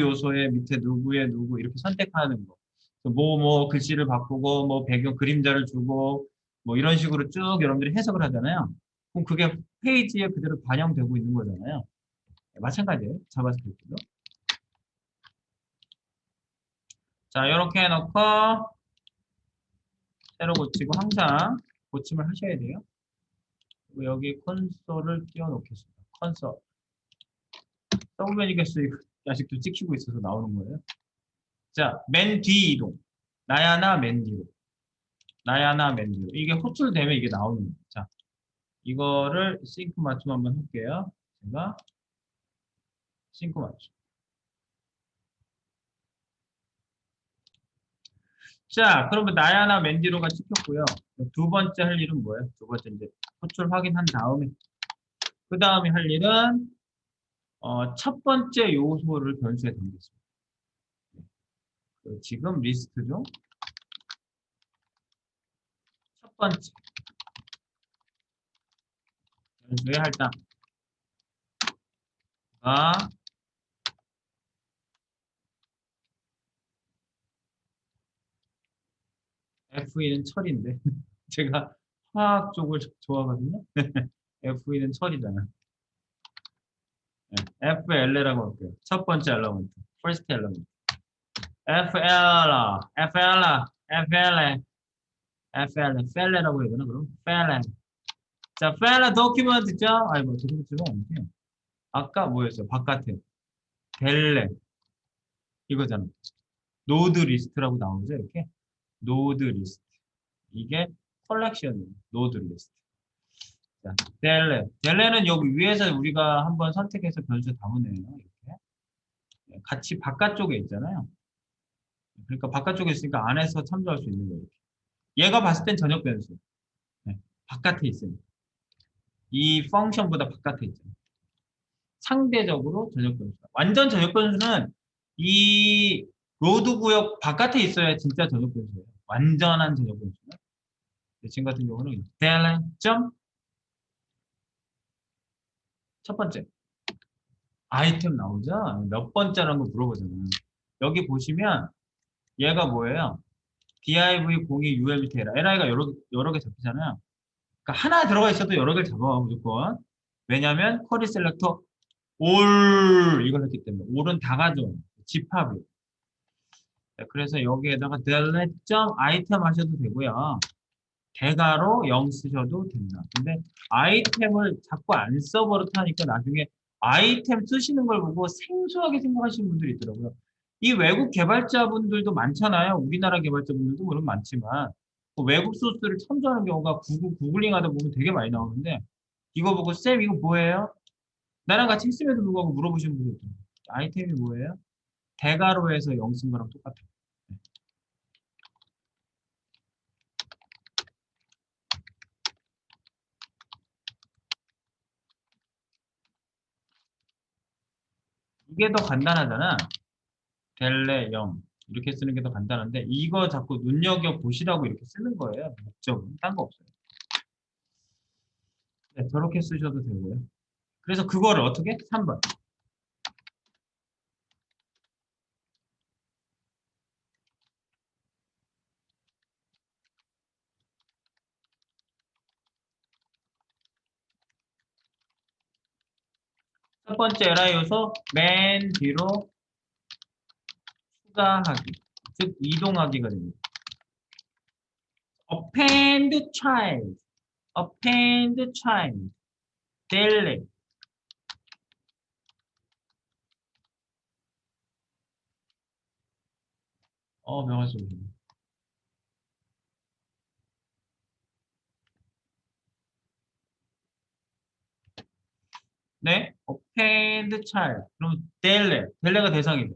요소의 밑에 누구의 누구 이렇게 선택하는 거. 뭐 글씨를 바꾸고 뭐 배경 그림자를 주고 뭐 이런 식으로 쭉 여러분들이 해석을 하잖아요. 그럼 그게 페이지에 그대로 반영되고 있는 거잖아요. 네, 마찬가지예요. 자바스크립트도. 자, 이렇게 해놓고 새로 고치고 항상 고침을 하셔야 돼요. 그리고 여기 콘솔을 띄워 놓겠습니다. 콘솔. 서브메뉴겠어 아직도 찍히고 있어서 나오는 거예요. 자, 맨 뒤 이동. 나야나 맨 뒤로. 나야나 맨 뒤로. 이게 호출되면 이게 나오는 거예요. 자, 이거를 싱크 맞춤 한번 할게요. 제가 싱크 맞춤. 자, 그러면 나야나 맨 뒤로가 찍혔고요. 두 번째 할 일은 뭐예요? 두 번째 이제 호출 확인한 다음에 그 다음에 할 일은 첫 번째 요소를 변수에 담겠습니다. 지금 리스트죠. 첫 번째 변수의 할당가 F2는 철인데 제가 화학 쪽을 좋아하거든요. F2는 철이잖아. 네, FL라고 할게요. 첫 번째 엘러먼트, first element. FL라고 해야 되나 그럼? FL. 자, FL 도큐먼트죠? 아니 뭐 도큐먼트가 아니에요. 아까 뭐였어요? 바깥에 델레. 이거잖아. 노드 리스트라고 나오죠, 이렇게. 노드 리스트. 이게 컬렉션이에요. 노드 리스트. 자, 델레. 델레는 여기 위에서 우리가 한번 선택해서 변수 담으네요. 이렇게. 같이 바깥쪽에 있잖아요. 그러니까 바깥쪽에 있으니까 안에서 참조할 수 있는 거예요. 얘가 봤을 땐 전역 변수. 네, 바깥에 있습니다. 이 펑션보다 바깥에 있잖아요. 상대적으로 전역 변수다. 완전 전역 변수는 이 로드 구역 바깥에 있어야 진짜 전역 변수예요. 완전한 전역 변수는. 지금 같은 경우는 델레 점 첫 번째 아이템 나오죠? 몇 번째라는 거 물어보잖아요. 여기 보시면 얘가 뭐예요? div02 ul 밑에 li가 여러 개 잡히잖아요. 그러니까 하나 들어가 있어도 여러 개를 잡아 무조건. 왜냐면 쿼리 셀렉터 all 이걸 했기 때문에 all은 다 가져. 집합이. 그래서 여기에다가 delete item 하셔도 되고요. 대가로 0 쓰셔도 된다. 근데 아이템을 자꾸 안 써버릇하니까 나중에 아이템 쓰시는 걸 보고 생소하게 생각하시는 분들이 있더라고요. 이 외국 개발자분들도 많잖아요. 우리나라 개발자분들도 물론 많지만 그 외국 소스를 참조하는 경우가 구글링 하다 보면 되게 많이 나오는데 이거 보고 쌤 이거 뭐예요? 나랑 같이 했음에도 불구하고 물어보시는 분들 있더라고요. 아이템이 뭐예요? 대가로 해서 0 쓴 거랑 똑같아요. 이게 더 간단하잖아. 델레 0 이렇게 쓰는 게 더 간단한데 이거 자꾸 눈여겨보시라고 이렇게 쓰는 거예요. 목적은. 딴 거 없어요. 네, 저렇게 쓰셔도 되고요. 그래서 그거를 어떻게? 3번. 첫 번째 에라 요소 맨 뒤로 추가하기. 즉 이동하기가 됩니다. append child. append child. 델레. 명화 소리. 네? append child. 그럼 델레. 델레가 대상이죠.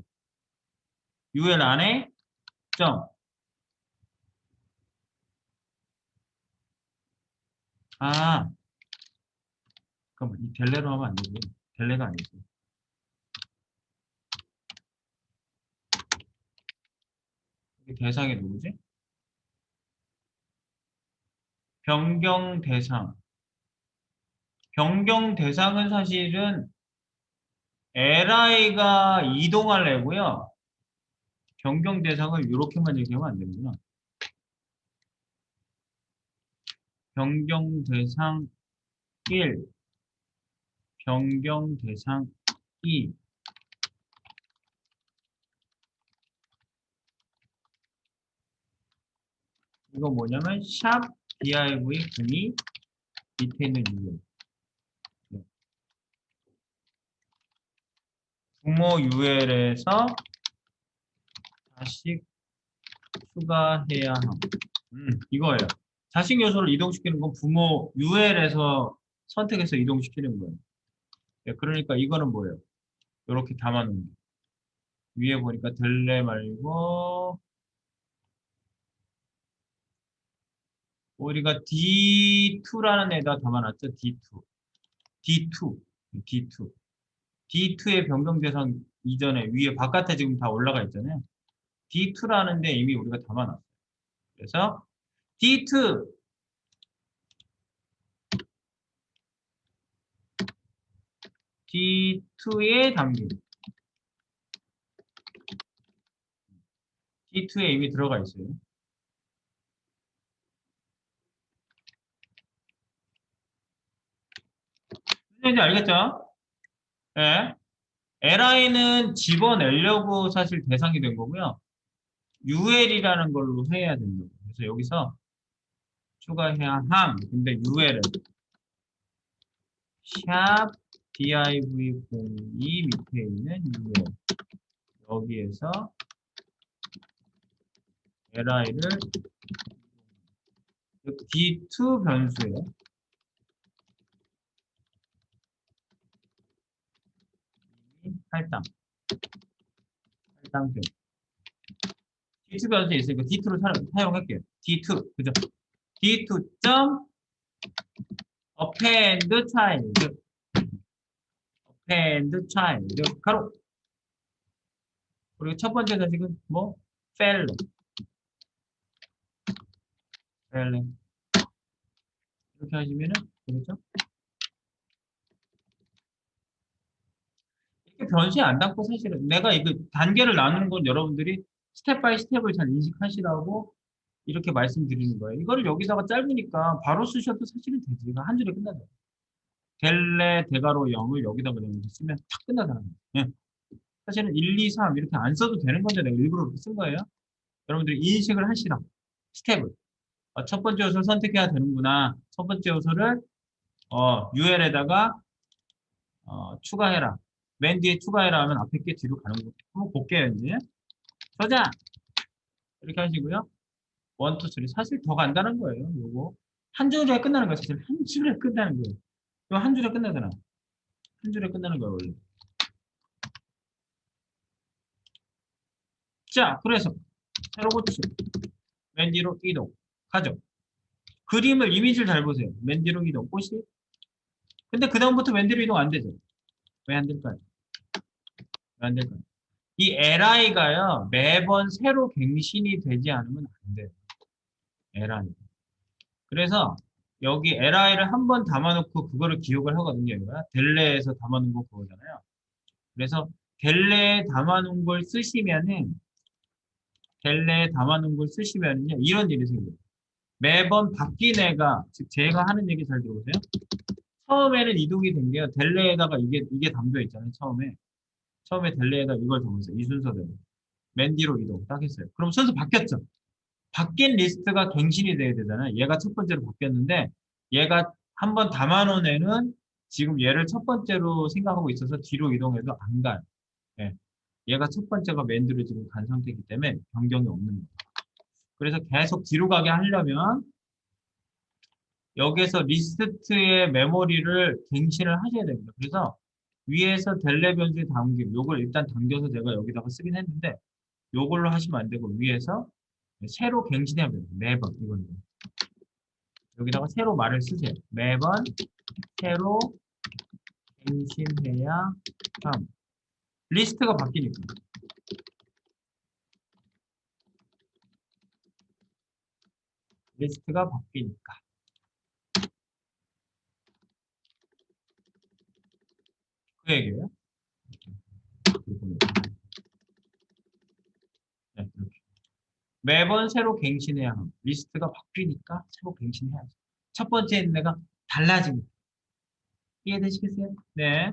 UL 안에 점. 아, 그럼 이 델레로 하면 안 되지. 델레가 아니지. 이 대상이 누구지? 변경 대상. 변경 대상은 사실은 li가 이동할 애고요. 변경 대상을 이렇게만 얘기하면 안 되는구나. 변경 대상 1, 변경 대상 2. 이거 뭐냐면 샵 div02 밑에 있는 UL. 부모 UL에서 자식 추가해야 함. 이거예요. 자식 요소를 이동시키는 건 부모 UL에서 선택해서 이동시키는 거예요. 네, 그러니까 이거는 뭐예요? 이렇게 담아놓는 거. 위에 보니까 델레 말고 우리가 D2라는 애다 담아놨죠. D2. D2. D2. D2의 변경 대상 이전에 위에 바깥에 지금 다 올라가 있잖아요. D2라는 데 이미 우리가 담아놨어요. 그래서 D2 D2에 담긴 D2에 이미 들어가 있어요. 이제 알겠죠? 네. li는 집어내려고 사실 대상이 된 거고요. ul이라는 걸로 해야 된다고. 그래서 여기서 추가해야 함. 근데 ul은 샵 div02 밑에 있는 ul. 여기에서 li를 D2 변수에 할당 표. D2 변수에 있으니까 D2로 사용할게요. D2, 그죠? D2 점 append child, append child, 가로. 그리고 첫 번째가 지금 뭐 fellow, 이렇게 하시면은 되겠죠? 이렇게 변수에 안 닿고 사실은 내가 이거 단계를 나누는 건 여러분들이 스텝 바이 스텝을 잘 인식하시라고 이렇게 말씀드리는 거예요. 이거를 여기다가 짧으니까 바로 쓰셔도 사실은 되지. 이거 한 줄에 끝나죠. 델레 대괄호 0을 여기다가 쓰면 탁 끝나잖아요. 예. 사실은 1, 2, 3 이렇게 안 써도 되는 건데 내가 일부러 이렇게 쓴 거예요. 여러분들이 인식을 하시라. 스텝을. 첫 번째 요소를 선택해야 되는구나. 첫 번째 요소를 UL에다가 추가해라. 맨 뒤에 추가해라 하면 앞에 게 뒤로 가는 거. 한번 볼게요, 이제. 저장! 이렇게 하시고요. 1, 2, 3. 사실 더 간단한 거예요, 요거. 한 줄에 끝나는 거예요, 사실. 한 줄에 끝나는 거예요. 이거 한 줄에 끝나잖아. 한 줄에 끝나는 거예요, 원래. 자, 그래서 새로 고치. 맨 뒤로 이동. 가죠. 그림을, 이미지를 잘 보세요. 맨 뒤로 이동. 꽃이. 근데 그 다음부터 맨 뒤로 이동 안 되죠. 왜 안 될까요? 왜 안 될까요? 이 li가요, 매번 새로 갱신이 되지 않으면 안 돼요. li. 그래서 여기 li를 한 번 담아놓고 그거를 기억을 하거든요. 이거야. 델레에서 담아놓은 거 그거잖아요. 그래서 델레에 담아놓은 걸 쓰시면은 델레에 담아놓은 걸 쓰시면은요, 이런 일이 생겨요. 매번 바뀐 애가, 즉 제가 하는 얘기 잘 들어보세요. 처음에는 이동이 된 게요. 델레에다가 이게 담겨 있잖아요. 처음에 델레에다 이걸 담았어요. 이 순서대로. 맨 뒤로 이동 딱 했어요. 그럼 순서 바뀌었죠. 바뀐 리스트가 갱신이 돼야 되잖아요. 얘가 첫 번째로 바뀌었는데 얘가 한번 담아놓은 애는 지금 얘를 첫 번째로 생각하고 있어서 뒤로 이동해도 안 가요. 예. 얘가 첫 번째가 맨 뒤로 지금 간 상태이기 때문에 변경이 없는 거예요. 그래서 계속 뒤로 가게 하려면 여기서 리스트의 메모리를 갱신을 하셔야 됩니다. 그래서 위에서 델레 변수에 담김, 요걸 일단 당겨서 제가 여기다가 쓰긴 했는데 요걸로 하시면 안 되고 위에서 새로 갱신해야 돼요. 매번 이거는. 여기다가 새로 말을 쓰세요. 매번 새로 갱신해야 함. 리스트가 바뀌니까. 리스트가 바뀌니까. 그 얘기예요. 네, 이렇게. 매번 새로 갱신해야 함. 리스트가 바뀌니까 새로 갱신해야죠. 첫 번째 있는 애가 달라지니까. 이해되시겠어요? 네.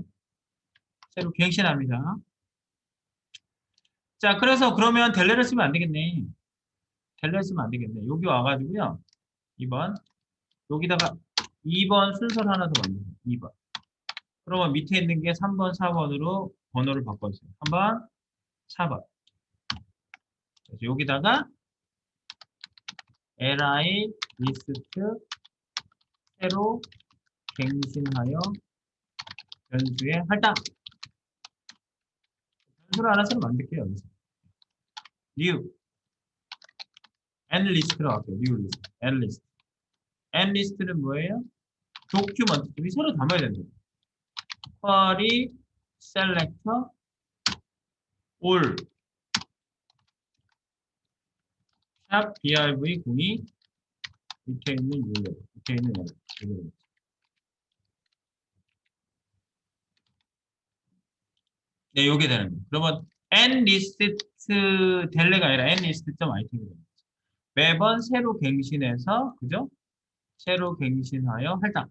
새로 갱신합니다. 자, 그래서 그러면 델레를 쓰면 안 되겠네. 델레를 쓰면 안 되겠네. 여기 와가지고요. 2번. 여기다가 2번 순서를 하나 더 만들어요. 2번. 그러면 밑에 있는 게 3번, 4번으로 번호를 바꿔주세요. 3번, 4번. 그래서 여기다가 li 리스트 새로 갱신하여 변수에 할당. 변수를 하나 새로 만들게요. 여기서. new n 리스트로 할게요. new 리스트, n 리스트. n 리스트는 뭐예요? 도큐먼트. 여기 새로 담아야 된다. query selector all 샵 div02 밑에 있는 URL, 밑에 있는 URL. 네, 요게 되는 거예요. 그러면 nList 델레가 아니라 nList.item이 됩니다. 매번 새로 갱신해서, 그죠? 새로 갱신하여 할당.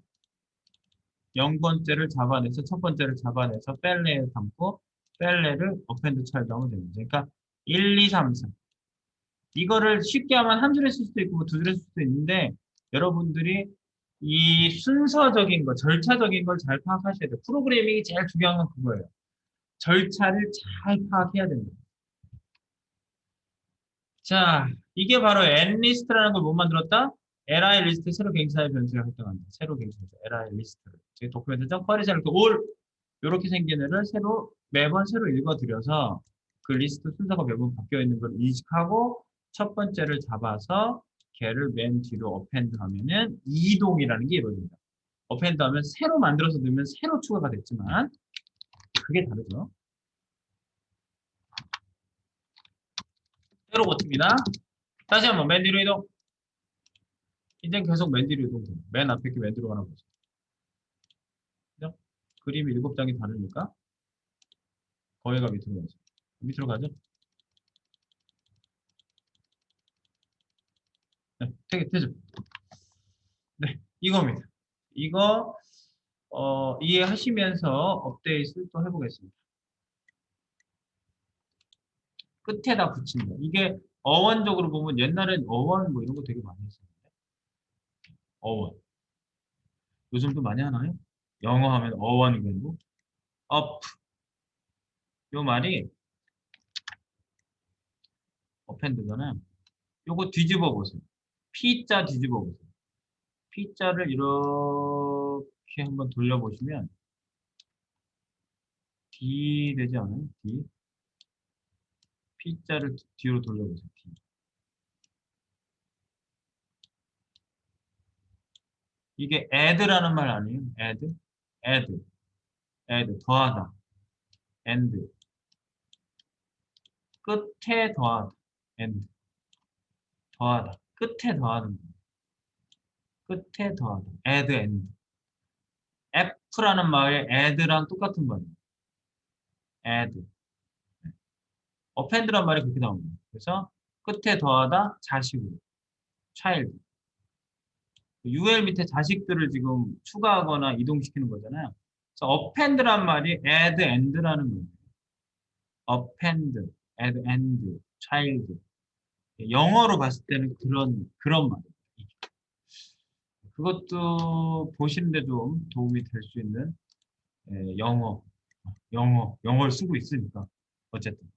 0번째를 잡아내서 첫 번째를 잡아내서 펠레에 담고 펠레를 어펜드 차일드 하면 됩니다. 그러니까 1, 2, 3, 4. 이거를 쉽게 하면 한 줄에 쓸 수도 있고 두 줄에 쓸 수도 있는데 여러분들이 이 순서적인 거, 절차적인 걸 잘 파악하셔야 돼요. 프로그래밍이 제일 중요한 건 그거예요. 절차를 잘 파악해야 됩니다. 자, 이게 바로 n리스트라는 걸 못 만들었다? li 리스트 새로 갱신할 변수가 활동한다. 새로 갱신해서 li 리스트. 제 도큐멘트장 쿼리자 이렇게 올 이렇게 생긴 애를 새로 매번 새로 읽어드려서 그 리스트 순서가 매번 바뀌어 있는 걸 인식하고 첫 번째를 잡아서 걔를 맨 뒤로 어펜드 하면은 이동이라는 게 이루어집니다. 어펜드 하면 새로 만들어서 넣으면 새로 추가가 됐지만 그게 다르죠. 새로 고칩니다. 다시 한번 맨 뒤로 이동. 이제 계속 맨 뒤로 이동. 맨 앞에 게 맨 뒤로 가나 보죠. 그죠? 그림이 7장이 다르니까 거기가 밑으로 가죠. 밑으로 가죠. 네, 되죠. 네, 이겁니다. 이거 이해하시면서 업데이트를 또 해보겠습니다. 끝에다 붙인다. 이게 어원적으로 보면 옛날엔 어원 뭐 이런 거 되게 많이 했었는데 어원. 요즘도 많이 하나요? 영어 하면 어원이 되고 up 요 말이 어펜드잖아요. 요거 뒤집어 보세요. P자 뒤집어 보세요. P자를 이렇게 한번 돌려보시면 D 되지 않아요? D. P자를 뒤로 돌려보세요. D. 이게 add라는 말 아니에요? add, 더하다, and, 끝에 더하다, and, 더하다, 끝에 더하는 거, 끝에 더하다, add, and. F라는 말이 add랑 똑같은 말이에요. add. append란 말이 그렇게 나옵니다. 그래서 끝에 더하다, 자식으로, child. UL 밑에 자식들을 지금 추가하거나 이동시키는 거잖아요. 그래서 append란 말이 add, and라는 거예요. append, add, and, child. 영어로 봤을 때는 그런 말이에요. 그것도 보시는데 좀 도움이 될 수 있는 영어를 쓰고 있으니까 어쨌든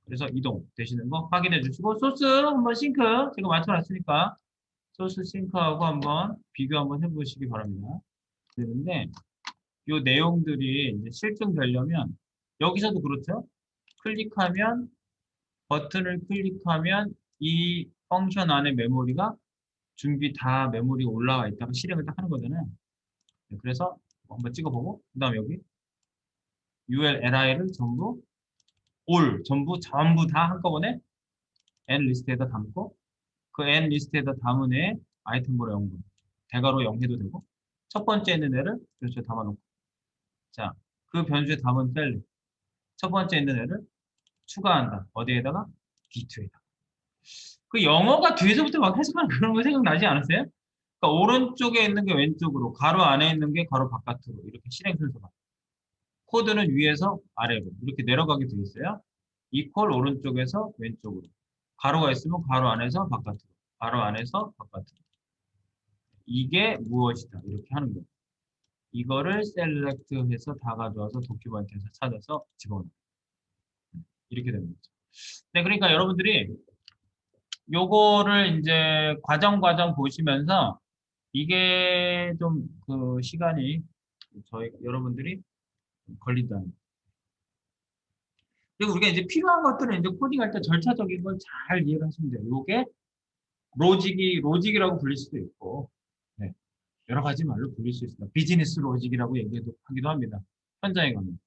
그래서 이동 되시는 거 확인해 주시고 소스 한번 싱크 제가 맞춰놨으니까 소스 싱크하고 한번 비교 한번 해보시기 바랍니다. 되는데 이 내용들이 이제 실증되려면 여기서도 그렇죠. 클릭하면 버튼을 클릭하면 이 펑션 안에 메모리가 준비 다 메모리가 올라와 있다가 실행을 딱 하는 거잖아요. 그래서 한번 찍어보고 그 다음에 여기 ULLI를 전부 전부 다 한꺼번에 N 리스트에다 담고 그 N 리스트에다 담은 애 아이템 번호 0번 대괄호 0 해도 되고 첫 번째 있는 애를 변수에 담아놓고 자, 그 변수에 담은 셀 첫 번째 있는 애를 추가한다. 어디에다가? D2에다가. 그 영어가 뒤에서부터 막 해석하는 그런 거 생각나지 않으세요? 그러니까 오른쪽에 있는 게 왼쪽으로, 가로 안에 있는 게 가로 바깥으로 이렇게 실행 순서가. 코드는 위에서 아래로 이렇게 내려가게 되어 있어요. 이퀄 오른쪽에서 왼쪽으로. 가로가 있으면 가로 안에서 바깥으로. 가로 안에서 바깥으로. 이게 무엇이다. 이렇게 하는 거예요. 이거를 셀렉트해서 다 가져와서 도큐멘트에서 찾아서 집어넣는 이렇게 되는 거죠. 네, 그러니까 여러분들이 요거를 이제 과정 보시면서 이게 좀 그 시간이 저희 여러분들이 걸린다는 거. 그리고 우리가 이제 필요한 것들은 이제 코딩할 때 절차적인 걸 잘 이해를 하시면 돼요. 요게 로직이라고 불릴 수도 있고, 네, 여러 가지 말로 불릴 수 있습니다. 비즈니스 로직이라고 하기도 합니다. 현장에 가면.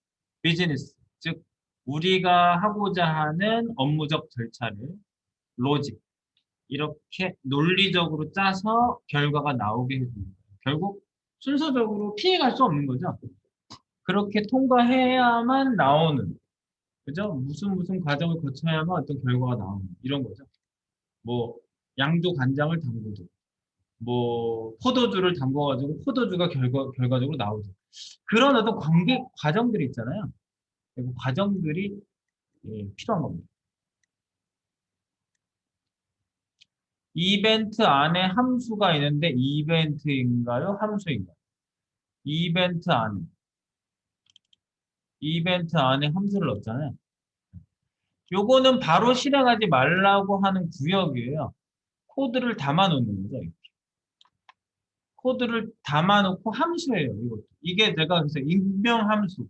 비즈니스, 즉, 우리가 하고자 하는 업무적 절차를 로직, 이렇게 논리적으로 짜서 결과가 나오게 해줍니다. 결국 순서적으로 피해갈 수 없는 거죠. 그렇게 통과해야만 나오는, 그죠? 무슨 과정을 거쳐야만 어떤 결과가 나오는 이런 거죠. 뭐 양조 간장을 담그도, 뭐 포도주를 담궈가지고 포도주가 결과적으로 나오죠. 그런 어떤 과정들이 있잖아요. 그 과정들이 필요한 겁니다. 이벤트 안에 함수가 있는데 이벤트인가요? 함수인가요? 이벤트 안에 함수를 넣었잖아요. 요거는 바로 실행하지 말라고 하는 구역이에요. 코드를 담아놓는 거죠. 이렇게. 코드를 담아놓고 함수예요. 이것도. 이게 내가 그래서 익명함수,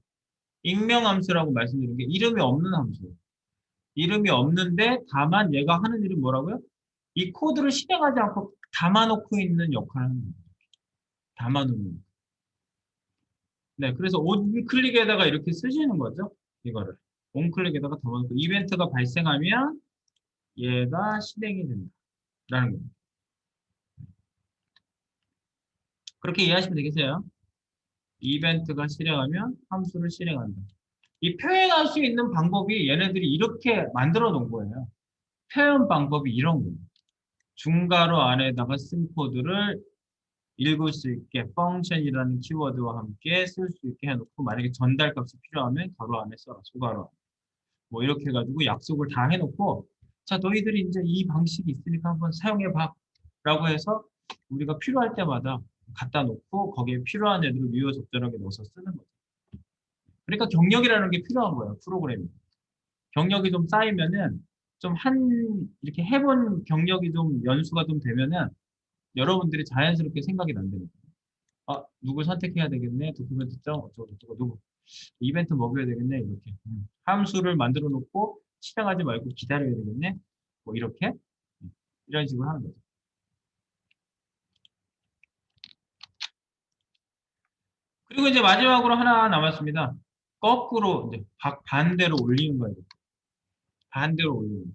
익명함수라고 말씀드린 게 이름이 없는 함수예요. 이름이 없는데 다만 얘가 하는 일은 뭐라고요? 이 코드를 실행하지 않고 담아놓고 있는 역할을 하는 거예요. 담아놓는. 네, 그래서 onClick에다가 이렇게 쓰시는 거죠. 이거를. onClick에다가 담아놓고 이벤트가 발생하면 얘가 실행이 된다라는 겁니다. 그렇게 이해하시면 되겠어요. 이벤트가 실행하면 함수를 실행한다. 이 표현할 수 있는 방법이 얘네들이 이렇게 만들어 놓은 거예요. 표현 방법이 이런 거예요. 중괄호 안에다가 쓴 코드를 읽을 수 있게 펑션이라는 키워드와 함께 쓸 수 있게 해놓고 만약에 전달 값이 필요하면 괄호 안에 써라. 소괄호 안에. 뭐 이렇게 해가지고 약속을 다 해놓고 자 너희들이 이제 이 방식이 있으니까 한번 사용해봐 라고 해서 우리가 필요할 때마다 갖다 놓고 거기에 필요한 애들을 유효적절하게 넣어서 쓰는 거죠. 그러니까 경력이라는 게 필요한 거예요. 프로그래밍. 경력이 좀 쌓이면은 이렇게 해본 경력이 좀 연수가 좀 되면은 여러분들이 자연스럽게 생각이 난다니까. 아, 누굴 선택해야 되겠네. 도큐멘트장 어쩌고 누구. 이벤트 먹여야 되겠네. 이렇게. 함수를 만들어 놓고 실행하지 말고 기다려야 되겠네. 뭐 이렇게. 이런 식으로 하는 거죠. 그리고 이제 마지막으로 하나 남았습니다. 거꾸로 이제 반대로 올리는 거예요. 반대로 올리는 거.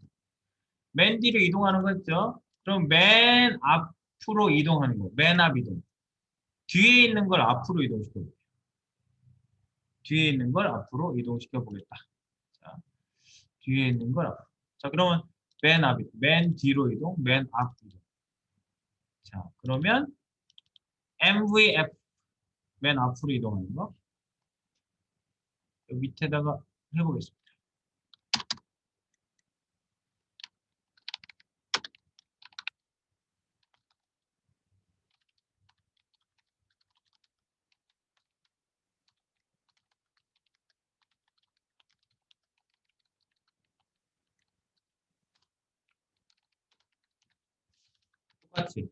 맨 뒤로 이동하는 거 있죠? 그럼 맨 앞으로 이동하는 거. 맨 앞 이동. 뒤에 있는 걸 앞으로 이동시켜 볼게요. 뒤에 있는 걸 앞으로 이동시켜 보겠다. 자, 뒤에 있는 걸 앞으로. 자, 그러면 맨 앞, 맨 뒤로 이동, 맨 앞 이동. 자, 그러면 MVF, 맨 앞으로 이동하는 거. 여기 밑에다가 해보겠습니다. 똑같이.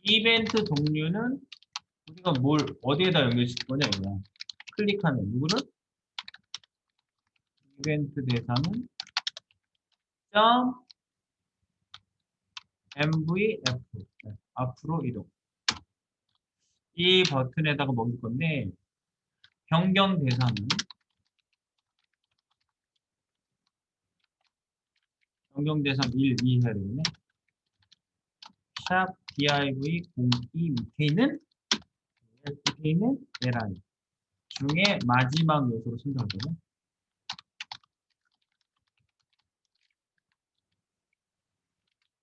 이벤트 종류는 우리가 어디에다 연결시킬 거냐, 이거. 클릭하면 누구를? 이벤트 대상은 .mvf. 네, 앞으로 이동. 이 버튼에다가 먹일 건데, 변경 대상은 변경 대상 1, 2 해야 되겠네. 샵 div02 밑에 있는 li 중에 마지막 요소로 선정하거든요.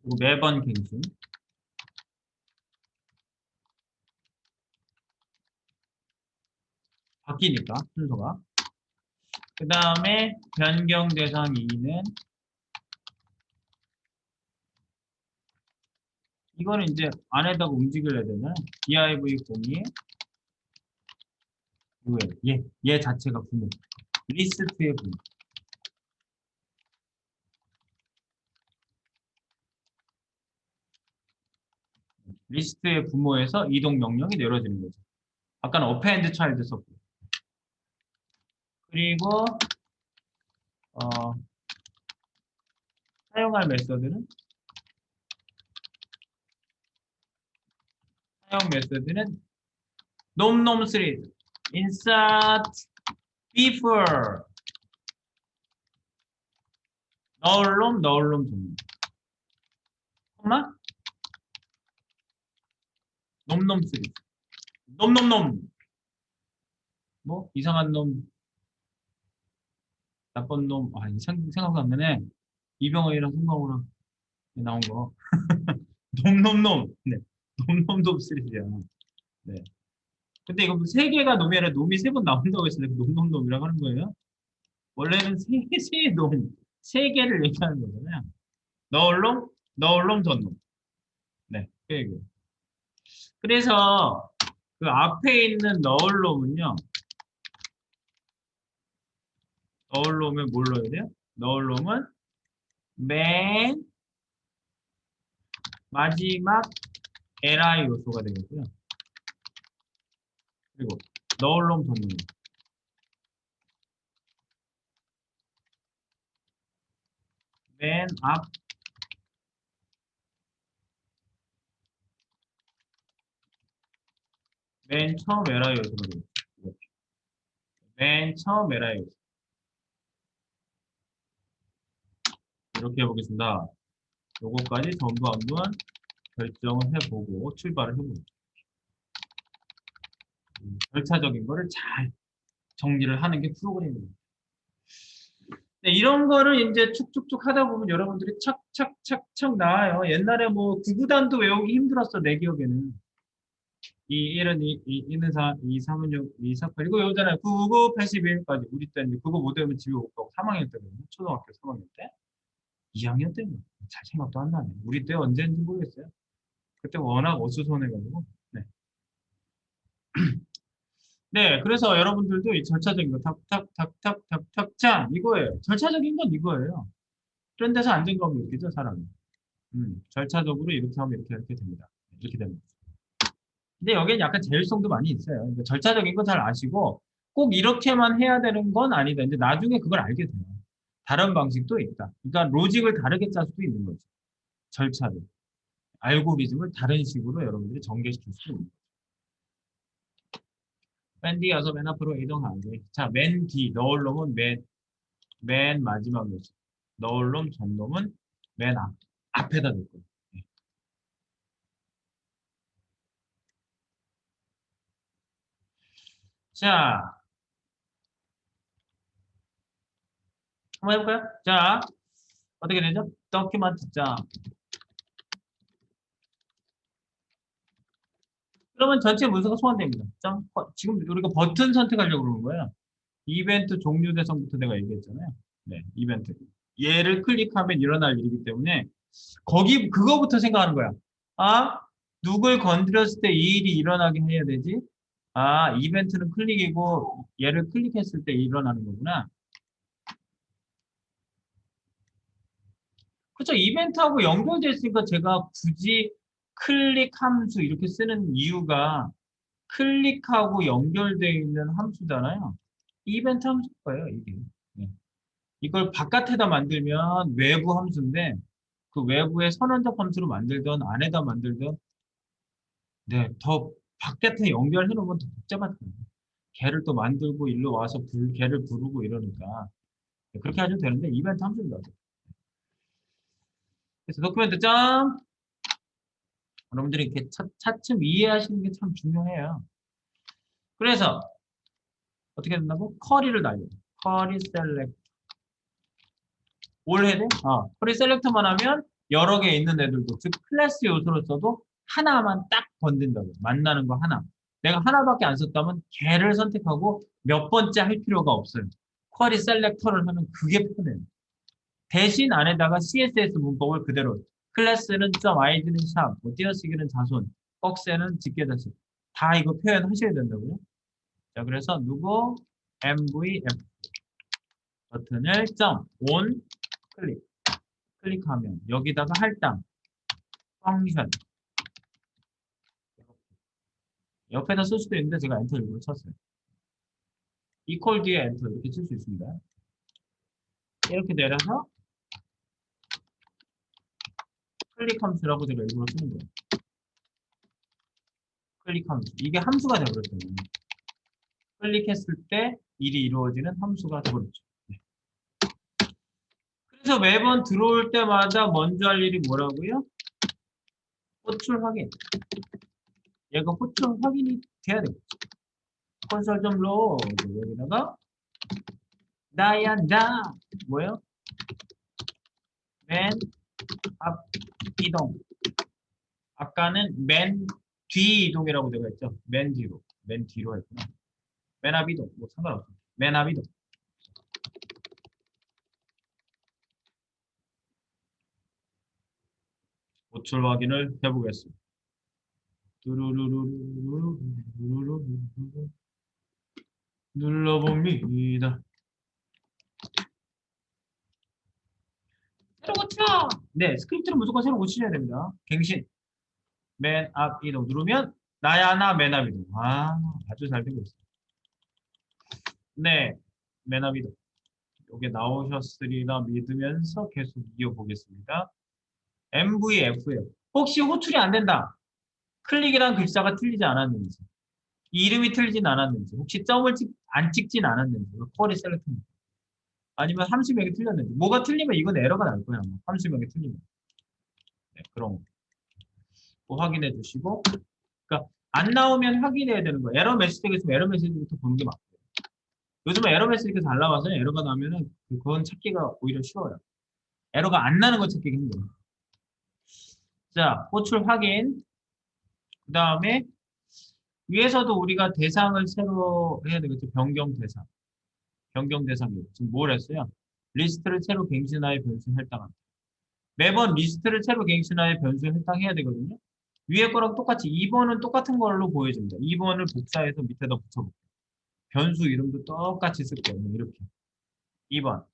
그리고 매번 갱신. 바뀌니까 순서가. 그 다음에 변경 대상 2는 이거는 이제 안에다가 움직여야 되잖아요. div02에 얘 자체가 부모. 리스트의 부모. 리스트의 부모에서 이동 명령이 내려지는 거죠. 아까는 append child 썼고. 그리고 사용할 메서드는 놈3 insert before 넣을 놈 정리. 콤마 놈3 놈 뭐 이상한 놈 나쁜 놈 생각 안 나네. 이병헌이랑 송강호랑 나온 거 놈 네. 놈3이야. 네. 근데 이거 세 개가 놈이 아니라 놈이 세 번 나온다고 했으니까 놈이라고 하는 거예요. 원래는 세 놈, 세 개를 얘기하는 거잖아요. 너울 놈, 전놈. 네, 그 얘기예요. 그래서 그 앞에 있는 너울 놈은요. 넣을 놈은 뭘 넣어야 돼요? 넣을 놈은 맨 마지막 li 요소가 되겠고요. 그리고 넣을 놈 전문 맨 앞, 맨 처음 li 요소가 되겠죠. 이렇게. 맨 처음 li 요소. 이렇게 해보겠습니다. 요거까지 전부 한번 결정을 해보고 출발을 해보죠. 절차적인 거를 잘 정리를 하는 게 프로그램입니다. 네, 이런 거를 이제 축축축 하다 보면 여러분들이 착착착착 나와요. 옛날에 뭐 구구단도 외우기 힘들었어, 내 기억에는. 1은 2는 4, 2, 3은 6, 2, 4, 8. 이거 외우잖아요. 9, 81까지. 우리 때 이제 그거 못 외우면 집에 못 가고 3학년 때거든요. 초등학교 3학년 때. 2학년 때는 잘 생각도 안 나네. 우리 때 언제인지 모르겠어요. 그때 워낙 어수선해가지고. 네. 네, 그래서 여러분들도 이 절차적인 거 탁탁탁탁탁탁 이거예요. 절차적인 건 이거예요. 그런 데서 안정감을 느끼죠, 사람이. 절차적으로 이렇게 하면 이렇게 됩니다. 이렇게 됩니다. 근데 여기는 약간 제일성도 많이 있어요. 그러니까 절차적인 거 잘 아시고 꼭 이렇게만 해야 되는 건 아니다. 이제 나중에 그걸 알게 돼요. 다른 방식도 있다. 그러니까 로직을 다르게 짤 수도 있는 거죠. 절차를. 알고리즘을 다른 식으로 여러분들이 전개시킬 수 있는 거죠. 맨 뒤에서 맨 앞으로 이동하기. 자, 맨 뒤, 넣을 놈은 맨 마지막 요소. 넣을 놈, 전 놈은 맨 앞에다 놓을 거예요. 네. 자, 한번 해볼까요? 자, 어떻게 되죠? document 자. 그러면 전체 문서가 소환됩니다. 점, 지금 우리가 버튼 선택하려고 그러는 거예요. 이벤트 종료 대상부터 내가 얘기했잖아요. 네, 이벤트. 얘를 클릭하면 일어날 일이기 때문에 그거부터 생각하는 거야. 아, 누굴 건드렸을 때 이 일이 일어나게 해야 되지? 아, 이벤트는 클릭이고 얘를 클릭했을 때 일어나는 거구나. 그렇죠. 이벤트하고 연결되어 있으니까 제가 굳이 클릭 함수 이렇게 쓰는 이유가 클릭하고 연결되어 있는 함수잖아요. 이벤트 함수일 거예요, 이게. 네. 이걸 바깥에다 만들면 외부 함수인데 그 외부에 선언적 함수로 만들든 안에다 만들든 네, 더 바깥에 연결해 놓으면 더 복잡하잖아요. 걔를 또 만들고 일로 와서 걔를 부르고 이러니까 네, 그렇게 하시면 되는데 이벤트 함수입니다. 그래서 도큐멘트 점 여러분들이 이렇게 차츰 이해하시는 게 참 중요해요. 그래서 어떻게 된다고? 커리를 날려요. 커리 셀렉트. 뭘 해야 돼? 커리 셀렉터만 하면 여러 개 있는 애들도 즉 클래스 요소로서도 하나만 딱 건든다고. 만나는 거 하나. 내가 하나밖에 안 썼다면 걔를 선택하고 몇 번째 할 필요가 없어요. 쿼리 셀렉터를 하면 그게 편해요. 대신 안에다가 CSS 문법을 그대로 클래스는 점, id는 샵, 뭐 띄어쓰기는 자손, 꺽쇠는 직계자식 다 이거 표현하셔야 된다고요. 자, 그래서 누구 MVF 버튼을 점, 온, 클릭하면 여기다가 할당, 펑션 옆에다 쓸 수도 있는데 제가 엔터 일부러 쳤어요. 이퀄 뒤에 엔터 이렇게 칠 수 있습니다. 이렇게 내려서 클릭 함수라고 제가 일부러 쓰는 거예요. 클릭 함수. 이게 함수가 되어버렸어요. 클릭했을 때 일이 이루어지는 함수가 되어버렸죠. 네. 그래서 매번 들어올 때마다 먼저 할 일이 뭐라고요? 호출 확인. 얘가 호출 확인이 돼야 되겠죠. 콘솔 좀 로그 여기다가 나 뭐예요? 맨 앞 이동. 아까는 맨 뒤 이동이라고 제가 했죠. 맨 뒤로 했구나. 맨 앞 이동. 뭐 상관없어. 맨 앞 이동. 호출 확인을 해보겠습니다. 눌러봅니다. 새로 고쳐! 네, 스크립트는 무조건 새로 고치셔야 됩니다. 갱신. 맨 앞 이동 누르면 나야 나 맨 앞 이동. 아, 아주 잘 되고 있어요. 네, 맨 앞 이동. 여기 나오셨으리라 믿으면서 계속 이어보겠습니다. MVF예요. 혹시 호출이 안 된다. 클릭이란 글자가 틀리지 않았는지, 이름이 틀리진 않았는지, 혹시 점을 안 찍진 않았는지, 쿼리 셀렉트입니다. 아니면 함수명이 틀렸는지. 뭐가 틀리면 이건 에러가 날 거야. 함수명이 틀리면. 네, 그런 거. 확인해 주시고. 그러니까 안 나오면 확인해야 되는 거예요. 에러 메시지가 있으면 에러 메시지부터 보는 게 맞고요. 요즘은 에러 메시지가 잘 나와서 에러가 나면은 그건 찾기가 오히려 쉬워요. 에러가 안 나는 거 찾기가 힘들어요. 자, 호출 확인. 그 다음에 위에서도 우리가 대상을 새로 해야 되겠죠. 변경 대상. 변경 대상이에요. 지금 뭘 했어요? 리스트를 새로 갱신하여 변수 할당합니다. 매번 리스트를 새로 갱신하여 변수 할당해야 되거든요. 위에 거랑 똑같이 2번은 똑같은 걸로 보여집니다. 2번을 복사해서 밑에다 붙여볼게요. 변수 이름도 똑같이 쓸 거예요. 이렇게. 2번.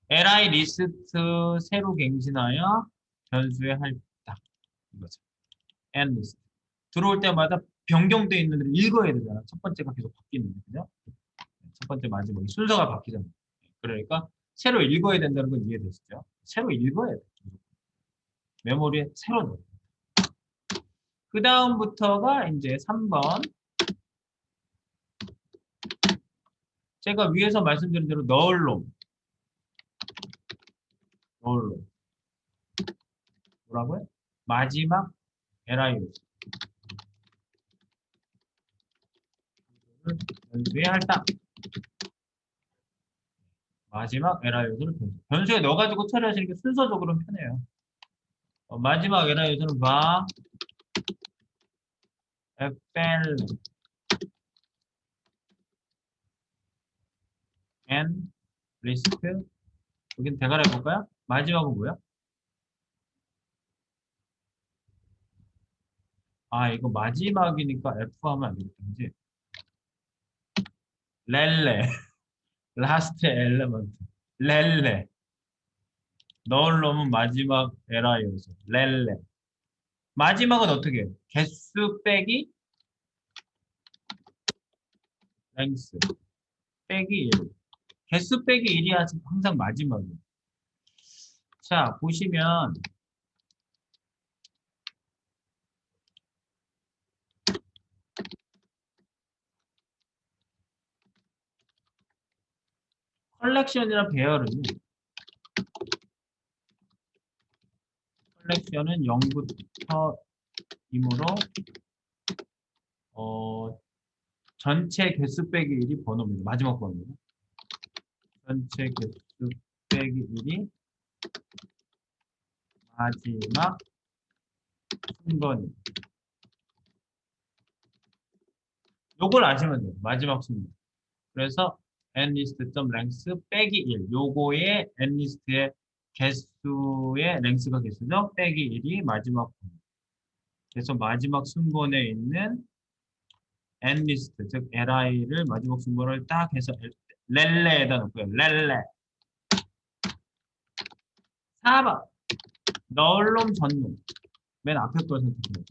li 리스트 새로 갱신하여 변수에 할당. 이거죠. and 리스트. 들어올 때마다 변경되어 있는 데를 읽어야 되잖아. 첫 번째가 계속 바뀌는데, 그죠? 첫 번째, 마지막. 순서가 바뀌잖아. 그러니까 새로 읽어야 된다는 건 이해되시죠? 새로 읽어야 돼. 메모리에 새로 넣어요. 그 다음부터가 이제 3번. 제가 위에서 말씀드린 대로 넣을 놈. 넣을 놈. 뭐라고요? 마지막 LIO. 변수에 할당. 마지막 에라 요소를 변수에 넣어가지고 처리하시는 게 순서적으로는 편해요. 마지막 에라 요소는 바 FL and list. 여긴 대괄호 해볼까요? 마지막은 뭐야? 아, 이거 마지막이니까 F 하면 안 되겠다. 그지? 렐레. 라스트 엘레먼트. 렐레. 넣을 놈은 마지막 에라 요소. 렐레. 마지막은 어떻게 해요? 개수 빼기 랭스 빼기 1. 개수 빼기 1이 항상 마지막이에요. 자, 보시면 컬렉션이랑 배열은요. 컬렉션은 0부터 2으로 전체 개수 빼기 1이 번호입니다. 마지막 번호입니다. 전체 개수 빼기 1이 마지막 순번입니다. 요걸 아시면 돼요. 마지막 순번. 그래서 nlist.length 빼기 1. 요거의 nlist의 개수의 랭스가 개수죠. 빼기 1이 마지막 번호. 그래서 마지막 순번에 있는 nlist, 즉 li를 마지막 순번을 딱 해서 렐레에다 놓고요. 렐레. 4번. 넣을 놈, 전놈. 맨 앞에 걸 선택해요.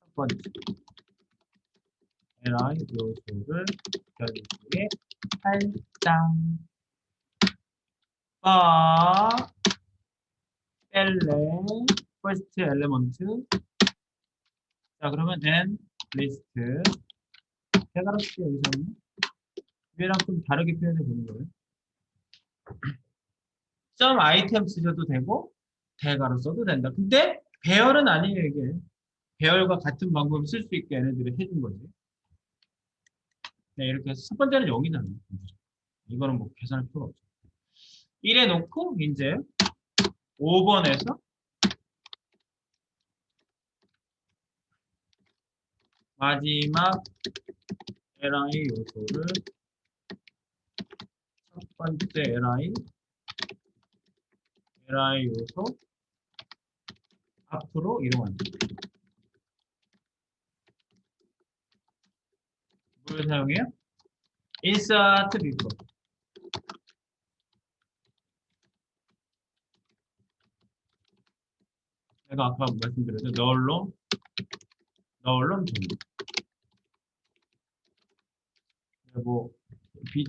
첫 번째. li 요소를 변수에 할당. 바 엘레 first element. 자, 그러면 n 리스트. 대괄호 쓸게 여기서는 위에랑 좀 다르게 표현해 보는 거예요. 점 아이템 쓰셔도 되고 대괄호 써도 된다. 근데 배열은 아니에요, 이게. 배열과 같은 방법을 쓸 수 있게 얘네들이 해준 거지. 네, 이렇게 해서 첫 번째는 0이잖아요. 이거는 뭐 계산할 필요가 없죠. 1에 놓고 이제 5번에서 마지막 li 요소를 첫 번째 li 요소 앞으로 이동한다. 뭘 사용해요? insert before. 제가 아까 말씀드렸죠. 너울론 전놈. 뭐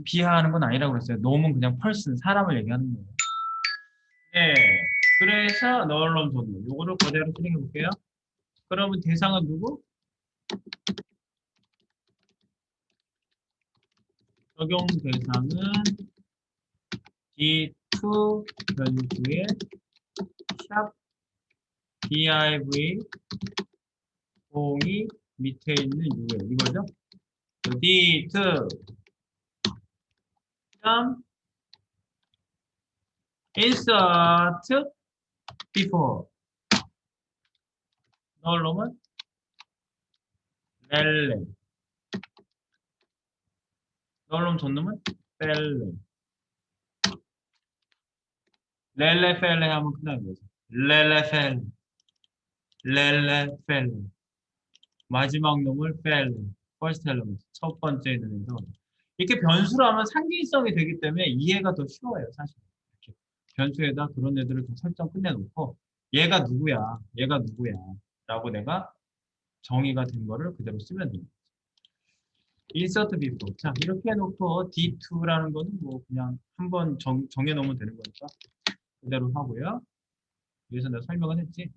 비하하는 건 아니라고 그랬어요. 놈은 그냥 펄슨, 사람을 얘기하는 거예요. 네. 그래서 너울론 전놈. 요거를 그대로 실행해 볼게요. 그러면 대상은 누구? 적용 대상은 D2 변수의 샵 div 공이 밑에 있는 유예 이거죠? D2 점 insert before 넣으려면 렐레 넣으려면 존놈은 펠레 렐레 펠레 하면 끝나는 거죠. 렐레 펠레 렐레 펠레 마지막 놈을 펠레 퍼스트 엘리먼트 첫 번째 있는 애서 이렇게 변수로 하면 상징성이 되기 때문에 이해가 더 쉬워요 사실. 이렇게 변수에다 그런 애들을 좀 설정 끝내놓고 얘가 누구야 얘가 누구야 라고 내가 정의가 된 거를 그대로 쓰면 됩니다. insert before. 자, 이렇게 해놓고 D2라는 거는 뭐 그냥 한번 정해놓으면 되는 거니까 그대로 하고요. 여기서 내가 설명은 했지.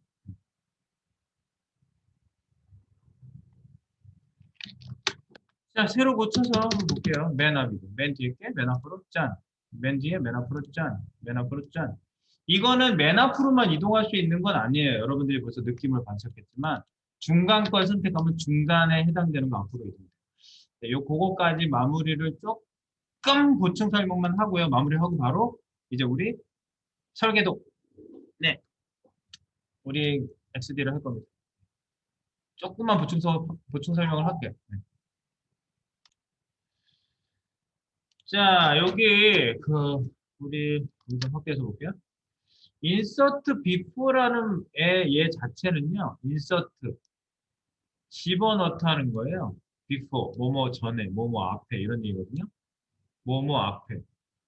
자, 새로 고쳐서 한번 볼게요. 맨 앞이고, 맨 뒤에 게 맨 앞으로 짠. 맨 뒤에 맨 앞으로 짠. 맨 앞으로 짠. 이거는 맨 앞으로만 이동할 수 있는 건 아니에요. 여러분들이 벌써 느낌을 받으셨겠지만 중간 걸 선택하면 중간에 해당되는 거 앞으로 이동돼요. 네, 요 그거까지 마무리를 조금 보충 설명만 하고요. 마무리하고 바로 이제 우리 설계도 네, 우리 XD를 할 겁니다. 조금만 보충 설명을 할게요. 네. 자, 여기 우리 좀 확대해서 볼게요. insert before라는 얘 자체는요. insert 집어넣다는 거예요. before 뭐뭐 전에 뭐뭐 앞에 이런 얘기거든요. 뭐뭐 앞에.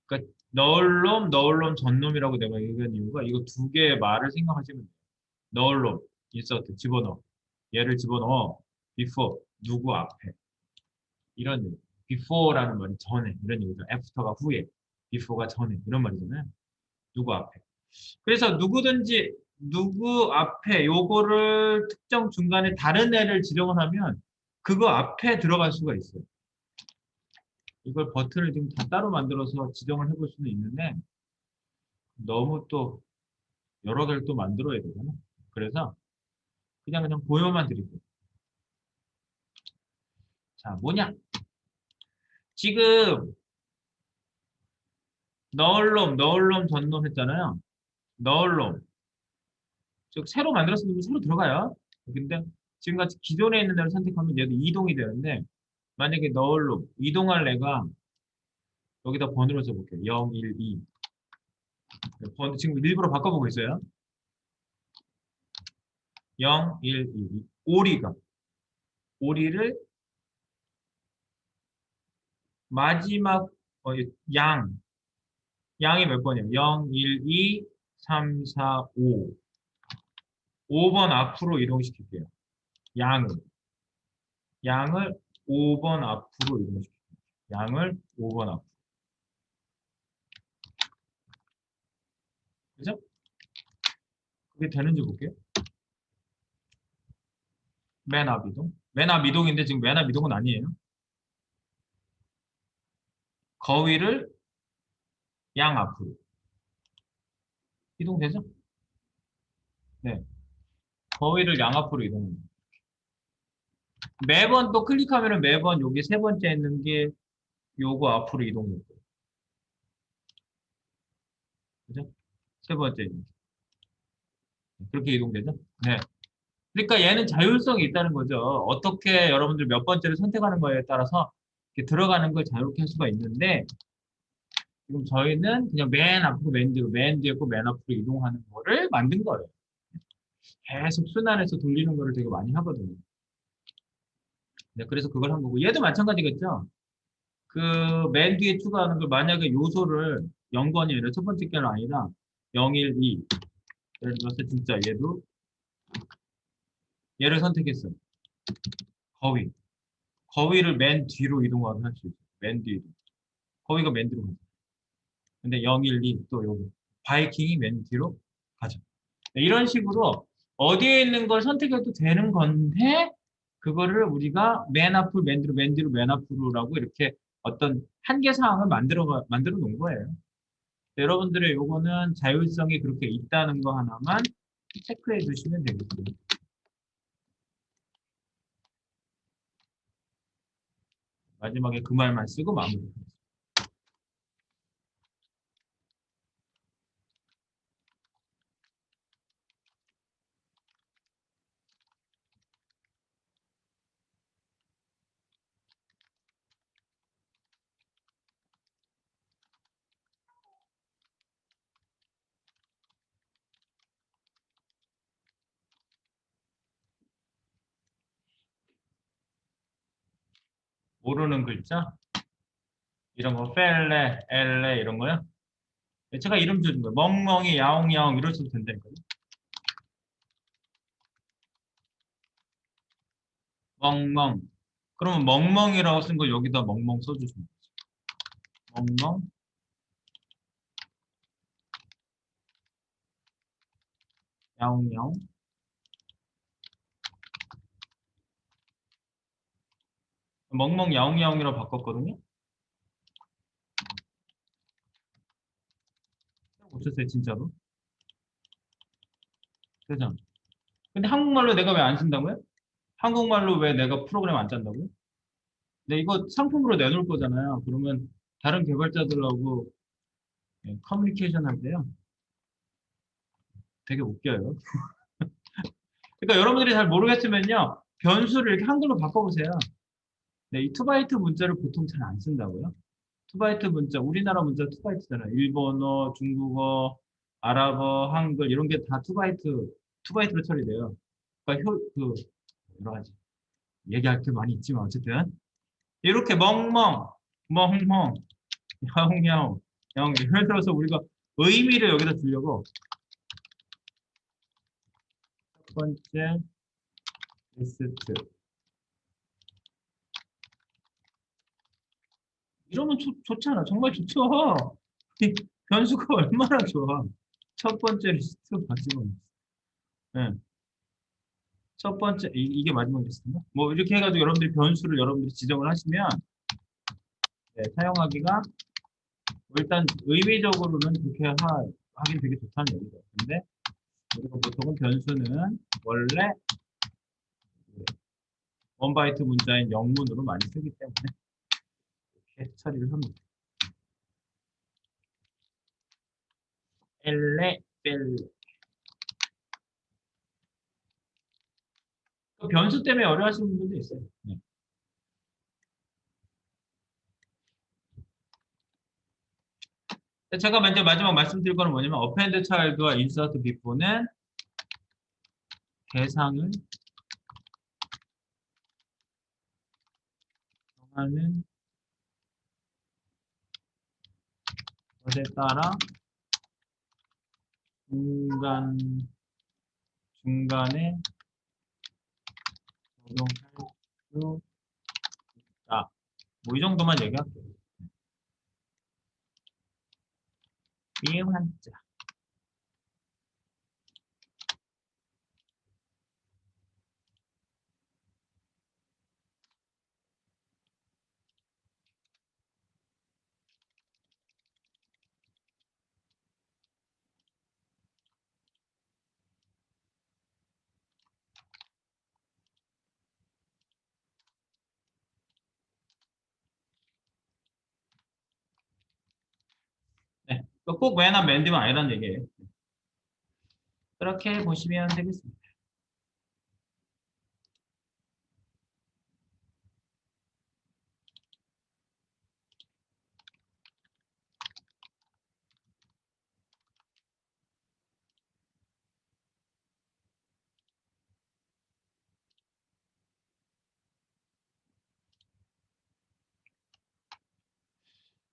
그러니까 넣을 놈 전놈이라고 내가 얘기한 이유가 이거 두 개의 말을 생각하시면 돼요. 넣을 놈 insert 집어넣어. 얘를 집어넣어. before 누구 앞에. 이런 얘기. before라는 말이 전에 이런 얘기죠. after가 후에, before가 전에 이런 말이잖아요. 누구 앞에. 그래서 누구든지 누구 앞에 요거를 특정 중간에 다른 애를 지정을 하면 그거 앞에 들어갈 수가 있어요. 이걸 버튼을 지금 다 따로 만들어서 지정을 해볼 수는 있는데 너무 또 여러 개를 또 만들어야 되잖아. 그래서 그냥 보여만 드릴게요. 자, 뭐냐? 지금 넣을 놈 전놈 했잖아요. 넣을 놈. 즉 새로 만들었으면 새로 들어가요. 근데 지금같이 기존에 있는 애를 선택하면 얘도 이동이 되는데 만약에 넣을 놈 이동할 애가 여기다 번호를 써볼게요. 0, 1, 2. 지금 일부러 바꿔보고 있어요. 0, 1, 2. 오리를 마지막 양이 몇 번이에요? 0, 1, 2, 3, 4, 5. 5번 앞으로 이동시킬게요. 양을 5번 앞으로 이동시킬게요. 양을 5번 앞으로. 그죠? 그게 되는지 볼게요. 맨 앞 이동. 맨 앞 이동인데 지금 맨 앞 이동은 아니에요. 거위를 양 앞으로. 이동되죠? 네. 거위를 양 앞으로 이동합니다. 매번 또 클릭하면은 매번 여기 세 번째 있는 게 요거 앞으로 이동될 거예요. 그죠? 세 번째 있는 게. 그렇게 이동되죠? 네. 그러니까 얘는 자율성이 있다는 거죠. 어떻게 여러분들 몇 번째를 선택하는 거에 따라서 이렇게 들어가는 걸 자유롭게 할 수가 있는데 지금 저희는 그냥 맨 앞으로 맨 뒤에 거 맨 앞으로 이동하는 거를 만든 거예요. 계속 순환해서 돌리는 거를 되게 많이 하거든요. 네, 그래서 그걸 한 거고 얘도 마찬가지겠죠. 그 맨 뒤에 추가하는 걸 만약에 요소를 0번이 아니라 첫 번째 개는 아니라 0, 1, 2 예를 들어서 진짜 얘를 선택했어요. 거위. 거위를 맨 뒤로 이동하게 할 수 있어요. 맨 뒤로. 거위가 맨 뒤로 가죠. 근데 0, 1, 2 또 여기. 바이킹이 맨 뒤로 가죠. 네, 이런 식으로 어디에 있는 걸 선택해도 되는 건데 그거를 우리가 맨 앞으로 맨 뒤로 맨 뒤로 맨 앞으로라고 이렇게 어떤 한계 사항을 만들어 놓은 거예요. 여러분들의 요거는 자율성이 그렇게 있다는 거 하나만 체크해 주시면 되겠고요. 마지막에 그 말만 쓰고 마무리. 모르는 글자 이런 거 펠레, 엘레 이런 거요. 제가 이름 주는 거예요. 멍멍이, 야옹야옹 이러셔도 된다니까요. 멍멍. 그러면 멍멍이라고 쓴 걸 여기다 멍멍 써주시면 돼요. 멍멍, 야옹야옹. 멍멍, 야옹야옹이라고 바꿨거든요. 고쳤어요, 진짜로. 되잖아. 근데 한국말로 내가 왜 안 쓴다고요? 한국말로 왜 내가 프로그램 안 짠다고요? 근데 이거 상품으로 내놓을 거잖아요. 그러면 다른 개발자들하고 커뮤니케이션 할 때요. 되게 웃겨요. 그러니까 여러분들이 잘 모르겠으면요. 변수를 이렇게 한글로 바꿔보세요. 네, 이 투바이트 문자를 보통 잘 안 쓴다고요. 투바이트 문자, 우리나라 문자 투바이트잖아요. 일본어, 중국어, 아랍어, 한글 이런 게 다 투바이트로 처리돼요. 그러니까 여러 가지 얘기할 게 많이 있지만 어쨌든 이렇게 멍멍, 멍멍, 야옹야옹, 야옹 예를 들어서 우리가 의미를 여기다 주려고 첫 번째 리스트 이러면 좋잖아. 정말 좋죠. 이 변수가 얼마나 좋아. 첫 번째 리스트 마지막 리스트. 네. 첫 번째 이게 마지막 리스트인가? 뭐 이렇게 해가지고 여러분들이 변수를 여러분들이 지정을 하시면 네, 사용하기가 일단 의미적으로는 그렇게 하긴 되게 좋다는 얘기죠. 근데 우리가 보통은 변수는 원래 원바이트 문자인 영문으로 많이 쓰기 때문에 이렇게 처리를 합니다. 엘레, 벨레. 그 변수 때문에 어려워하시는 분들도 있어요. 네. 제가 먼저 마지막 말씀드릴 거는 뭐냐면 append child와 insert before는 대상을 정하는 것에 따라 중간, 중간에 적용할 수 있다. 뭐 이 정도만 얘기할게요. 미환자. 네. 꼭 왜나 맨디만 아니라는 얘기예요. 그렇게 보시면 되겠습니다.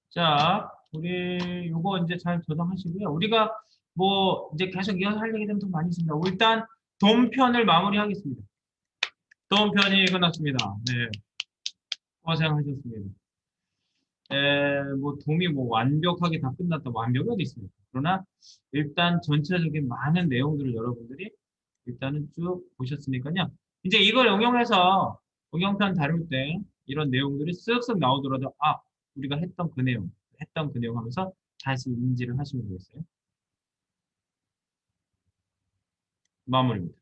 자, 우리 요거 이제 잘 저장하시고요. 우리가 뭐 이제 계속 이어서 할 얘기 되면 더 많이 있습니다. 일단 돈편을 마무리하겠습니다. 돈편이 끝났습니다. 네, 고생하셨습니다. 뭐 돔이 뭐 완벽하게 다 끝났다. 완벽이 어디 있습니까? 그러나 일단 전체적인 많은 내용들을 여러분들이 일단은 쭉 보셨으니까요. 이제 이걸 응용해서 응용편 다룰 때 이런 내용들이 쓱쓱 나오더라도 우리가 했던 그 내용 하면서 다시 인지를 하시면 되겠어요. 마무리입니다.